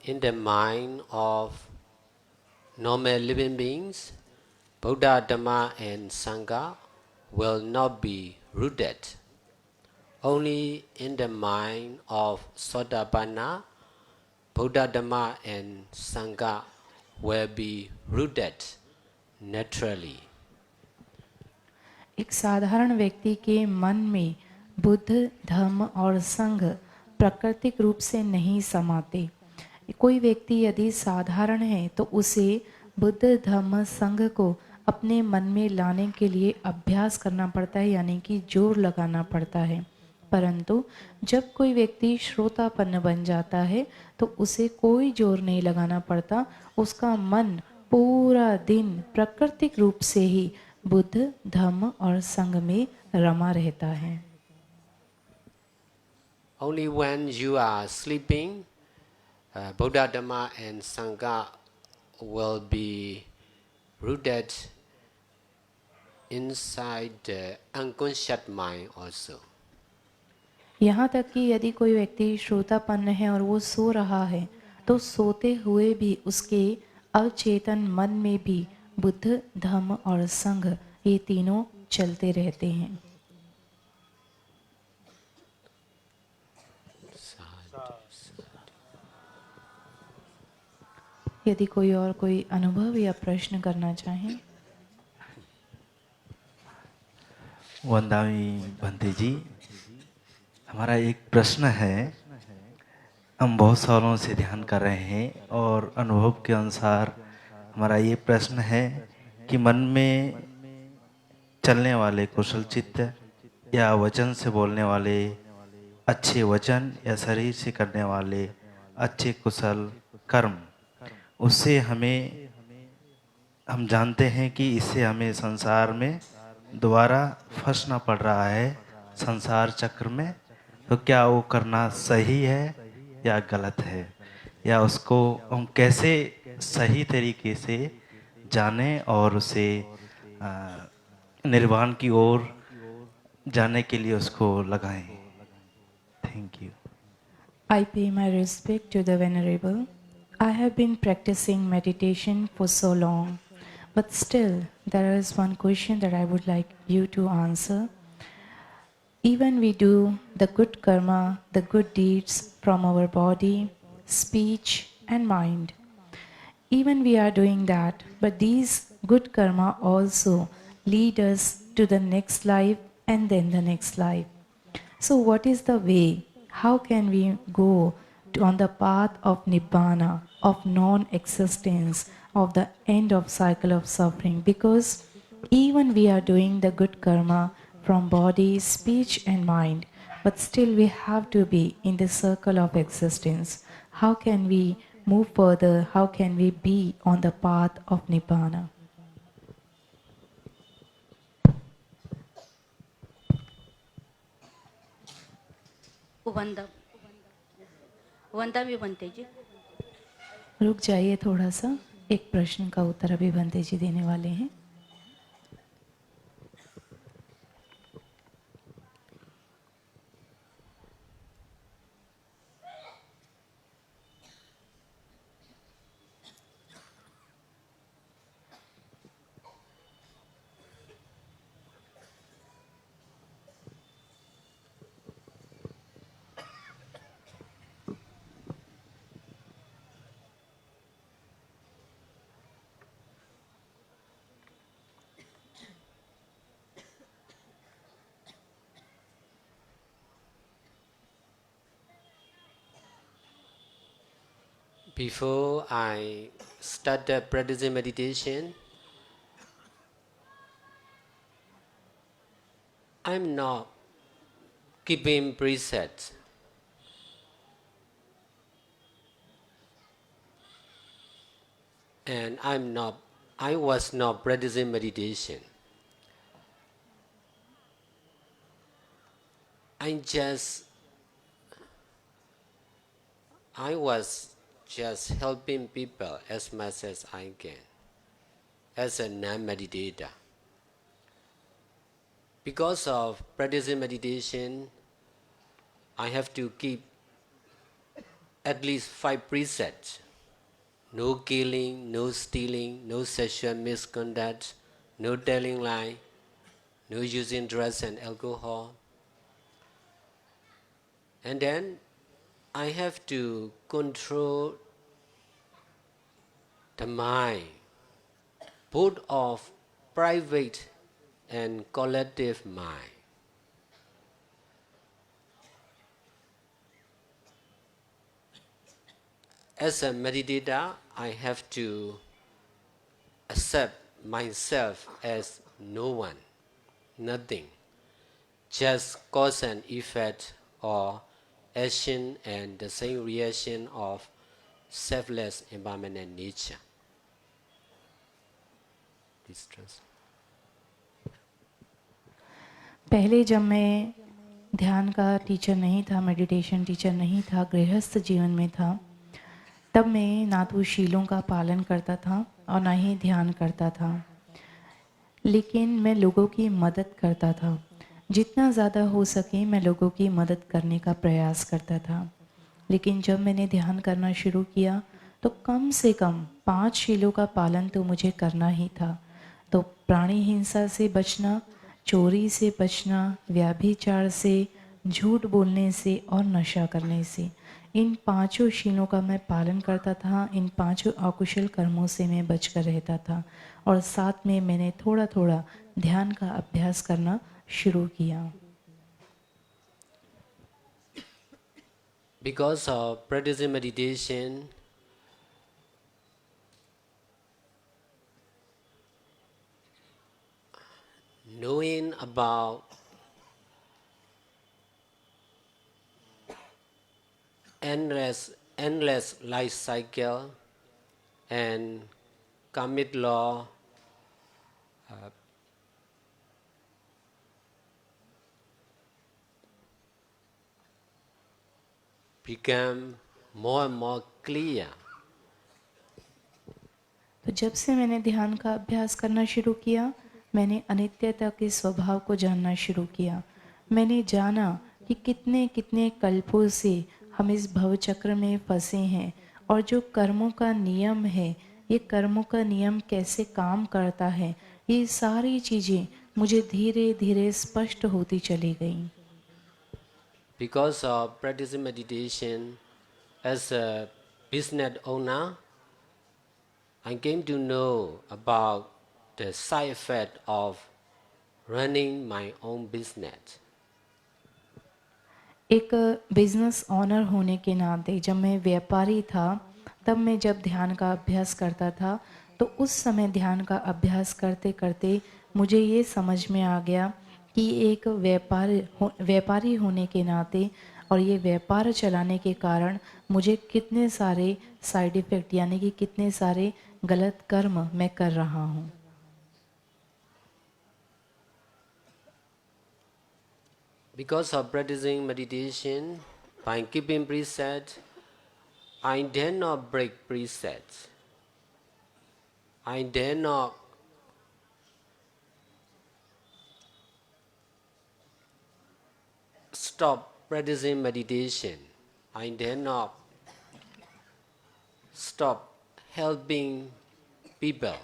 In the mind of normal living beings, Buddha, Dhamma and Sangha will not be rooted. Only in the mind of Sotapanna, Buddha, Dhamma and Sangha will be rooted naturally. एक साधारण व्यक्ति के मन में बुद्ध, धम्म और संघ प्राकृतिक रूप से नहीं समाते। कोई व्यक्ति यदि साधारण है तो उसे बुद्ध, धम्म, संघ को अपने मन में लाने के लिए अभ्यास करना पड़ता है, यानी कि जोर लगाना पड़ता है। परंतु जब कोई व्यक्ति श्रोतापन्न बन जाता है तो उसे कोई जोर नहीं लगाना पड़ता। उसका मन पूरा दिन प्राकृतिक रूप से ही बुद्ध, धम्म और संघ में रमा रहता है। Only when you are sleeping, Buddha, Dhamma and Sangha will be rooted inside the unconscious mind also. यहाँ तक कि यदि कोई व्यक्ति श्रोतापन्न है और वो सो रहा है तो सोते हुए भी उसके अवचेतन मन में भी बुद्ध, धम्म और संघ ये तीनों चलते रहते हैं। यदि कोई और कोई अनुभव या प्रश्न करना चाहें। वंदामी बंते जी, हमारा एक प्रश्न है। हम बहुत सालों से ध्यान कर रहे हैं और अनुभव के अनुसार हमारा ये प्रश्न है कि मन में चलने वाले कुशल चित्त या वचन से बोलने वाले अच्छे वचन या शरीर से करने वाले अच्छे कुशल कर्म, उससे हम जानते हैं कि इससे हमें संसार में दोबारा फंसना पड़ रहा है, संसार चक्र में। तो क्या वो करना सही है या गलत है, या उसको हम कैसे सही तरीके से जाने और उसे निर्वाण की ओर जाने के लिए उसको लगाएं? Thank you. I pay my respect to the Venerable. I have been practicing meditation for so long, but still there is one question that I would like you to answer. Even we do the good karma, the good deeds from our body, speech, and mind. Even we are doing that, but these good karma also lead us to the next life and then the next life. So, what is the way? How can we go on the path of Nibbana, of non existence, of the end of cycle of suffering? Because even we are doing the good karma from body, speech, and mind, but still we have to be in the circle of existence. How can we move further? How can we be on the path of Nibbana? वंदा वंदा भी बनते जी। रुक जाइए थोड़ा सा, एक प्रश्न का उत्तर अभी बंते जी देने वाले हैं। Before I start the practicing meditation, I'm not keeping presets. And I was not practicing meditation. I was just helping people as much as I can as a non-meditator. Because of practicing meditation, I have to keep at least 5 precepts. No killing, no stealing, no sexual misconduct, no telling lie, no using drugs and alcohol. And then I have to control the mind, both of private and collective mind. As a meditator, I have to accept myself as no one, nothing, just cause and effect or action and the same reaction of selfless impermanent nature. This translation. पहले जब मैं ध्यान का teacher नहीं था, meditation teacher नहीं था, गृहस्थ जीवन में था, तब मैं ना तो शीलों का पालन करता था और ना ही ध्यान करता था, लेकिन मैं लोगों की मदद करता था। जितना ज़्यादा हो सके मैं लोगों की मदद करने का प्रयास करता था। लेकिन जब मैंने ध्यान करना शुरू किया तो कम से कम 5 शीलों का पालन तो मुझे करना ही था। तो प्राणी हिंसा से बचना, चोरी से बचना, व्यभिचार से, झूठ बोलने से और नशा करने से, इन 5 शीलों का मैं पालन करता था। इन 5 अकुशल कर्मों से मैं बचकर रहता था और साथ में मैंने थोड़ा थोड़ा ध्यान का अभ्यास करना शुरू किया। Because of practicing meditation, knowing about endless life cycle and karmic law, become more and more clear. तो जब से मैंने ध्यान का अभ्यास करना शुरू किया, मैंने अनित्यता के स्वभाव को जानना शुरू किया। मैंने जाना कि कितने कितने कल्पों से हम इस भव चक्र में फंसे हैं और जो कर्मों का नियम है, ये कर्मों का नियम कैसे काम करता है, ये सारी चीज़ें मुझे धीरे धीरे स्पष्ट होती चली गईं। Because of practicing meditation as a business owner, I came to know about the side effect of running my own business. एक बिजनेस ऑनर होने के नाते जब मैं व्यापारी था, तब मैं जब ध्यान का अभ्यास करता था, तो उस समय ध्यान का अभ्यास करते करते मुझे ये समझ में आ गया कि एक व्यापारी होने के नाते और ये व्यापार चलाने के कारण मुझे कितने सारे साइड इफ़ेक्ट यानी कि कितने सारे गलत कर्म मैं कर रहा हूँ। Because of practicing meditation, by keeping precepts, I dare not break precepts. I dare not stop practicing meditation. I dare not stop helping people,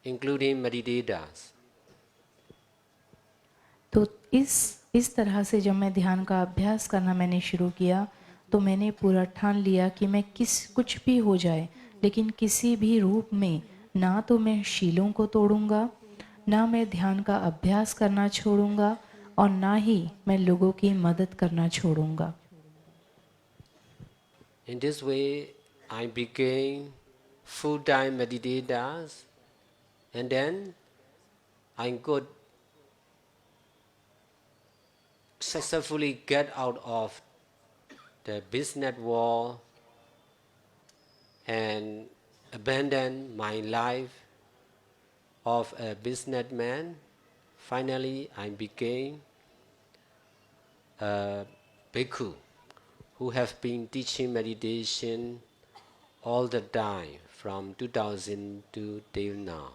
including meditators. तो इस तरह से जब मैं ध्यान का अभ्यास करना मैंने शुरू किया, तो मैंने पूरा ठान लिया कि मैं कुछ भी हो जाए, लेकिन किसी भी रूप में ना तो मैं शीलों को तोड़ूंगा, ना मैं ध्यान का अभ्यास करना छोड़ूंगा, और ना ही मैं लोगों की मदद करना छोड़ूंगा। In this way, I became full-time meditators, and then I could successfully get out of the business world and abandon my life of a businessman. Finally, I became a bhikkhu who have been teaching meditation all the time from 2002 till now.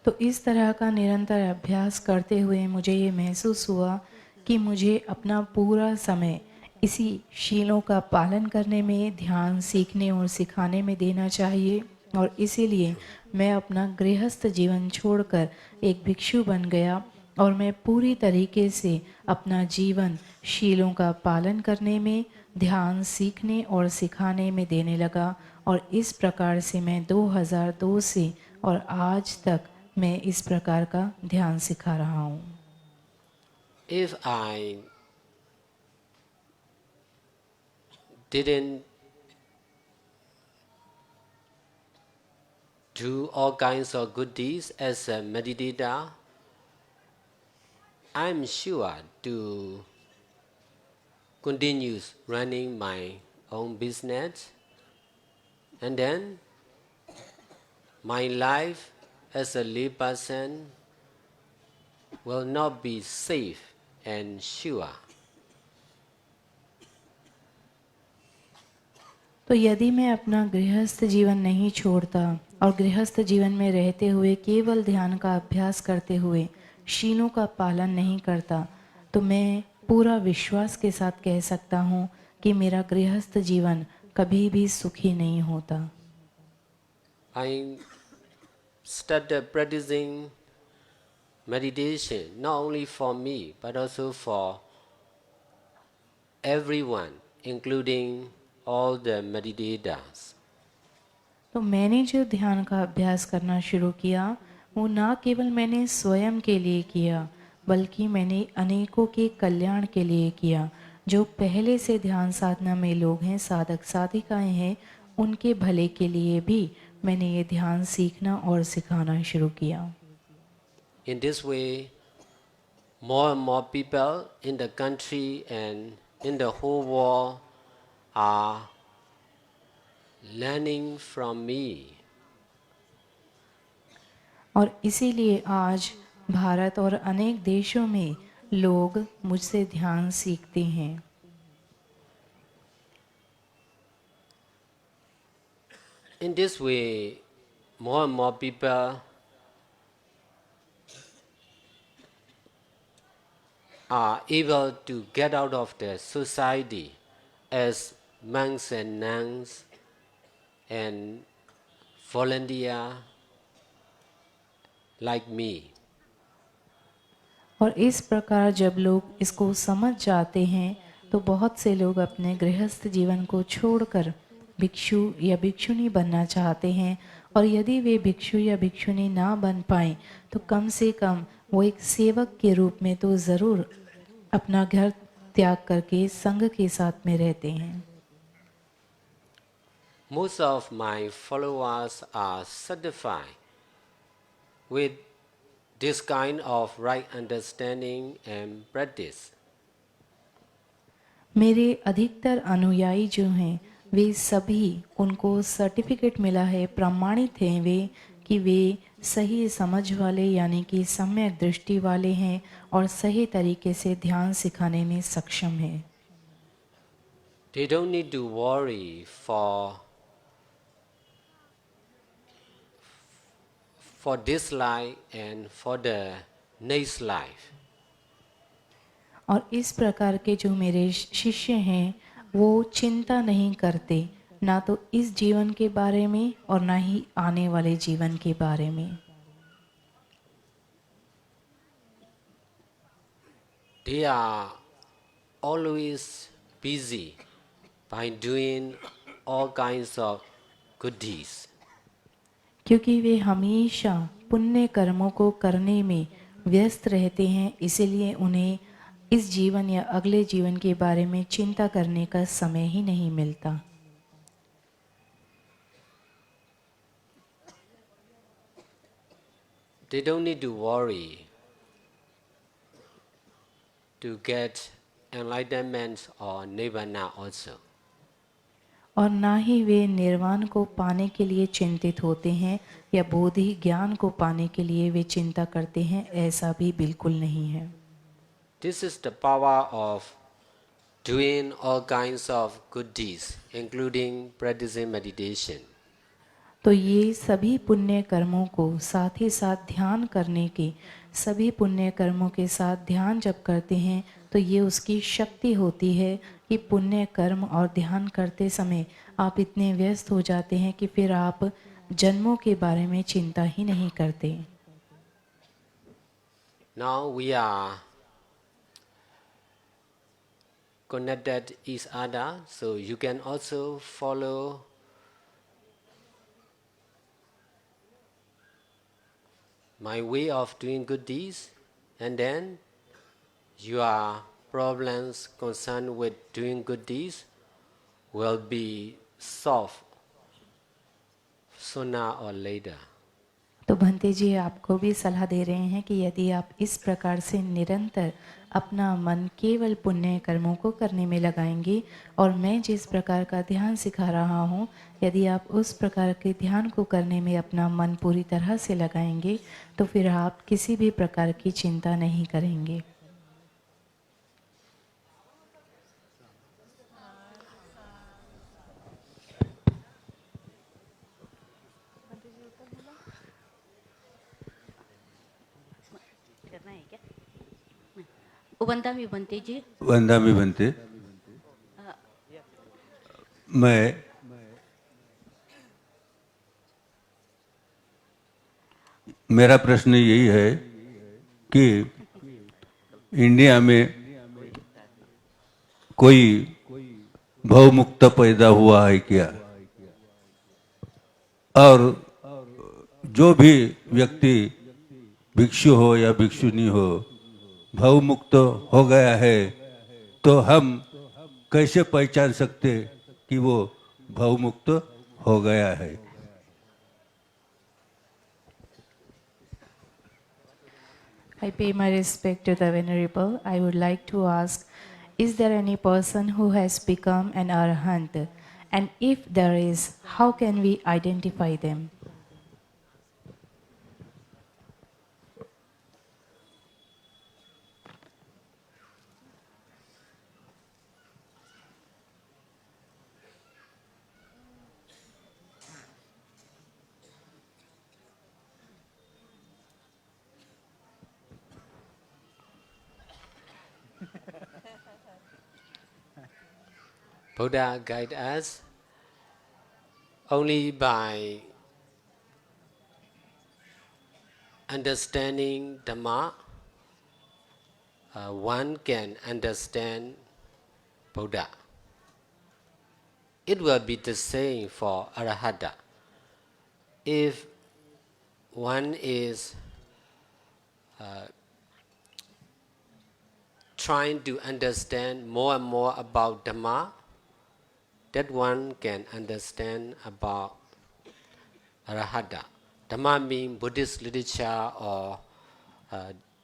तो इस तरह का निरंतर अभ्यास करते हुए मुझे ये महसूस हुआ कि मुझे अपना पूरा समय इसी शीलों का पालन करने में, ध्यान सीखने और सिखाने में देना चाहिए, और इसीलिए मैं अपना गृहस्थ जीवन छोड़कर एक भिक्षु बन गया और मैं पूरी तरीके से अपना जीवन शीलों का पालन करने में, ध्यान सीखने और सिखाने में देने लगा। और इस प्रकार से मैं 2002 से और आज तक मैं इस प्रकार का ध्यान सिखा रहा हूँ। If I didn't do all kinds of good deeds as a meditator, I'm sure to continue running my own business, and then my life as a lay person will not be safe and sure. तो यदि मैं अपना गृहस्थ जीवन नहीं छोड़ता और गृहस्थ जीवन में रहते हुए केवल ध्यान का अभ्यास करते हुए शीलों का पालन नहीं करता, तो मैं पूरा विश्वास के साथ कह सकता हूँ कि मेरा गृहस्थ जीवन कभी भी सुखी नहीं होता। I started practicing meditation not only for me but also for everyone, including all the meditators. तो मैंने जो ध्यान का अभ्यास करना शुरू किया, वो ना केवल मैंने स्वयं के लिए किया, बल्कि मैंने अनेकों के कल्याण के लिए किया। जो पहले से ध्यान साधना में लोग हैं, साधक साधिकाएं हैं, उनके भले के लिए भी मैंने ये ध्यान सीखना और सिखाना शुरू किया। In this way, more and more people in the country and in the whole world are learning from me. और इसीलिए आज भारत और अनेक देशों में लोग मुझसे ध्यान सीखते हैं। In this way, more and more people are able to get out of the society as monks and nuns and volunteer like me. और इस प्रकार जब लोग इसको समझ जाते हैं तो बहुत से लोग अपने गृहस्थ जीवन को छोड़कर भिक्षु या भिक्षुनी बनना चाहते हैं, और यदि वे भिक्षु या भिक्षुनी ना बन पाएं तो कम से कम वो एक सेवक के रूप में तो ज़रूर अपना घर त्याग करके संघ के साथ में रहते हैं। Most of my followers are satisfied with this kind of right understanding and practice. मेरे अधिकतर अनुयायी जो हैं वे सभी, उनको सर्टिफिकेट मिला है, प्रमाणित हैं वे कि वे सही समझ वाले यानी कि सम्यक दृष्टि वाले हैं और सही तरीके से ध्यान सिखाने में सक्षम हैं। They don't need to worry for this life and for the next life. और इस प्रकार के जो मेरे शिष्य हैं वो चिंता नहीं करते, ना तो इस जीवन के बारे में और ना ही आने वाले जीवन के बारे में। They are always busy by doing all kinds of good deeds. क्योंकि वे हमेशा पुण्य कर्मों को करने में व्यस्त रहते हैं, इसीलिए उन्हें इस जीवन या अगले जीवन के बारे में चिंता करने का समय ही नहीं मिलता। They don't need to worry to get enlightenment or nirvana also. और ना ही वे निर्वाण को पाने के लिए चिंतित होते हैं या बोधि ज्ञान को पाने के लिए वे चिंता करते हैं, ऐसा भी बिल्कुल नहीं है। This is the power of doing all kinds of good deeds, including practicing meditation. तो ये सभी पुण्य कर्मों को साथ ही साथ ध्यान करने के, सभी पुण्य कर्मों के साथ ध्यान जब करते हैं तो ये उसकी शक्ति होती है कि पुण्य कर्म और ध्यान करते समय आप इतने व्यस्त हो जाते हैं कि फिर आप जन्मों के बारे में चिंता ही नहीं करते। Now we are connected each other, so you can also follow my way of doing good deeds, and then your problems concerned with doing good deeds will be solved sooner or later. तो भंते जी आपको भी सलाह दे रहे हैं कि यदि आप इस प्रकार से निरंतर अपना मन केवल पुण्य कर्मों को करने में लगाएंगे और मैं जिस प्रकार का ध्यान सिखा रहा हूँ, यदि आप उस प्रकार के ध्यान को करने में अपना मन पूरी तरह से लगाएंगे तो फिर आप किसी भी प्रकार की चिंता नहीं करेंगे। वंदा में बनते जी, वंदा में बनते। मैं मेरा प्रश्न यही है कि इंडिया में कोई भवमुक्त पैदा हुआ है क्या, और जो भी व्यक्ति भिक्षु हो या भिक्षुनी हो भवमुक्त हो गया है तो हम कैसे पहचान सकते कि वो भवमुक्त हो गया है? I pay my respect to the Venerable. I would like to ask, is there any person who has become an arahant? And if there is, how can we identify them? Buddha guide us only by understanding Dhamma one can understand Buddha. It will be the same for Arahata. If one is trying to understand more and more about Dhamma, that one can understand about Arahata. Dhamma means Buddhist literature or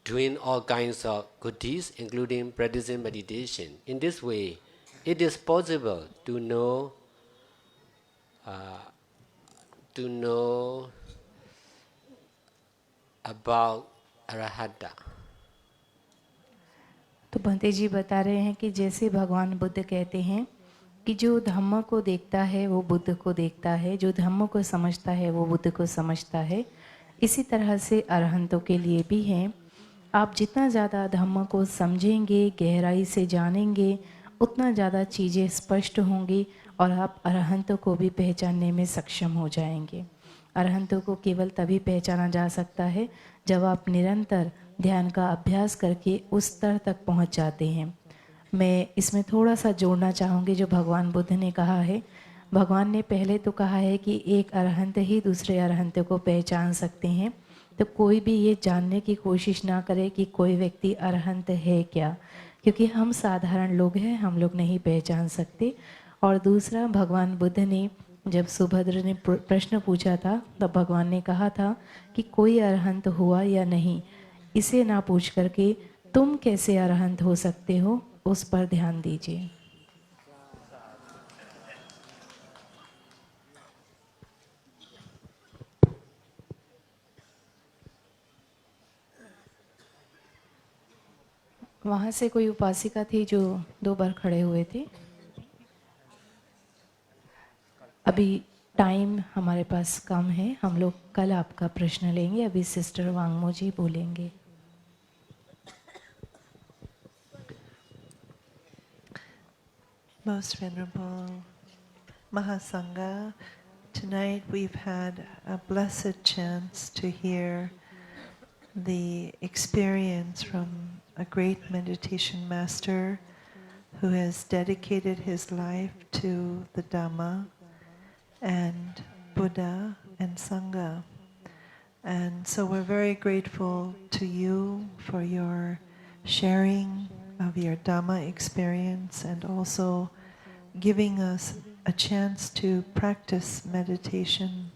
doing all kinds of good deeds, including practicing meditation. In this way, it is possible to know about Arahata. तो बंते जी बता रहे हैं कि जैसे भगवान बुद्ध कहते हैं कि जो धम्म को देखता है वो बुद्ध को देखता है, जो धम्म को समझता है वो बुद्ध को समझता है, इसी तरह से अरहंतों के लिए भी हैं। आप जितना ज़्यादा धम्म को समझेंगे, गहराई से जानेंगे, उतना ज़्यादा चीज़ें स्पष्ट होंगी और आप अरहंतों को भी पहचानने में सक्षम हो जाएंगे। अरहंतों को केवल तभी पहचाना जा सकता है जब आप निरंतर ध्यान का अभ्यास करके उस स्तर तक पहुंच जाते हैं। मैं इसमें थोड़ा सा जोड़ना चाहूँगी जो भगवान बुद्ध ने कहा है। भगवान ने पहले तो कहा है कि एक अरहंत ही दूसरे अरहंत को पहचान सकते हैं, तो कोई भी ये जानने की कोशिश ना करे कि कोई व्यक्ति अरहंत है क्या, क्योंकि हम साधारण लोग हैं, हम लोग नहीं पहचान सकते। और दूसरा, भगवान बुद्ध ने जब सुभद्र ने प्रश्न पूछा था तब भगवान ने कहा था कि कोई अरहंत हुआ या नहीं, इसे ना पूछ करके तुम कैसे अरहंत हो सकते हो, उस पर ध्यान दीजिए। वहाँ से कोई उपासिका थी जो 2 बार खड़े हुए थे। अभी टाइम हमारे पास कम है, हम लोग कल आपका प्रश्न लेंगे। अभी सिस्टर वांगमो जी बोलेंगे। Most Venerable Mahasangha, tonight we've had a blessed chance to hear the experience from a great meditation master who has dedicated his life to the Dhamma and Buddha and Sangha. And so we're very grateful to you for your sharing of your Dhamma experience and also giving us a chance to practice meditation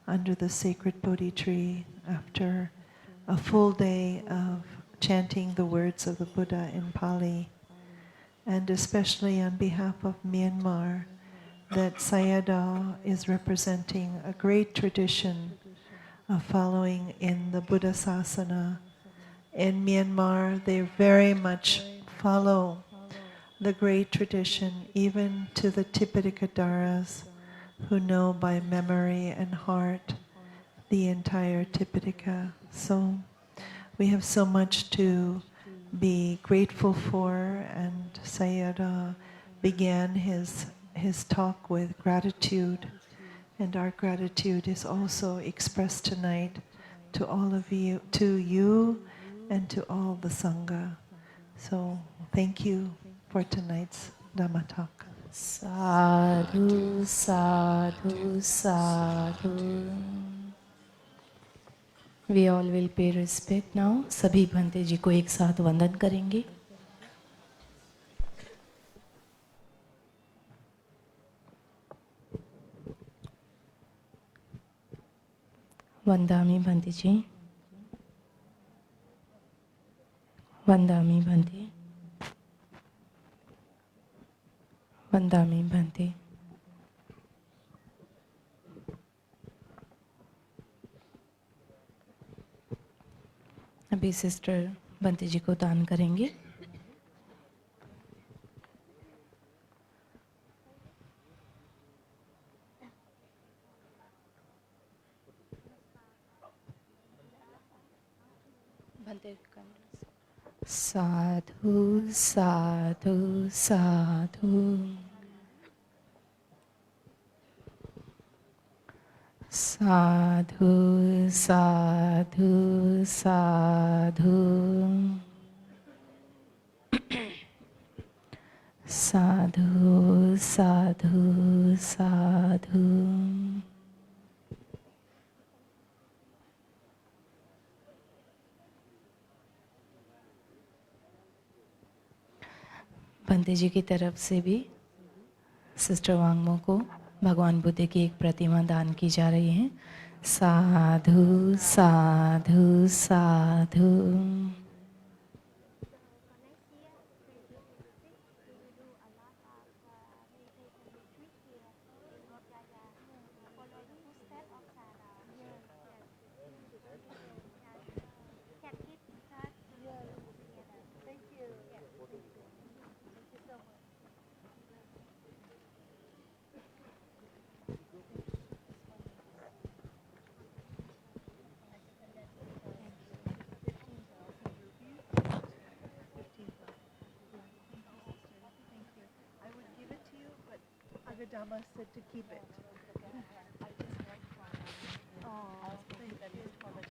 under the sacred Bodhi tree after a full day of chanting the words of the Buddha in Pali. And especially on behalf of Myanmar, that Sayadaw is representing a great tradition of following in the Buddha Sasana. In Myanmar, they very much follow the great tradition, even to the Tipitaka-dharas, who know by memory and heart the entire Tipitaka. So we have so much to be grateful for, and Sayadaw began his talk with gratitude, and our gratitude is also expressed tonight to all of you, and to all the Sangha. So thank you for tonight's Dhamma talk. Sadhu, sadhu, sadhu. We all will pay respect now. सभी भंते जी को एक साथ वंदन करेंगे। वंदामि भंते जी, वंदामि भंते, वंदामि भंते। अभी सिस्टर भंते जी को दान करेंगे। साधु साधु साधु, साधु साधु साधु, साधु साधु साधु। बंदे जी की तरफ से भी सिस्टर वांगमो को भगवान बुद्ध की एक प्रतिमा दान की जा रही है। साधु साधु साधु। Agadama said to keep it.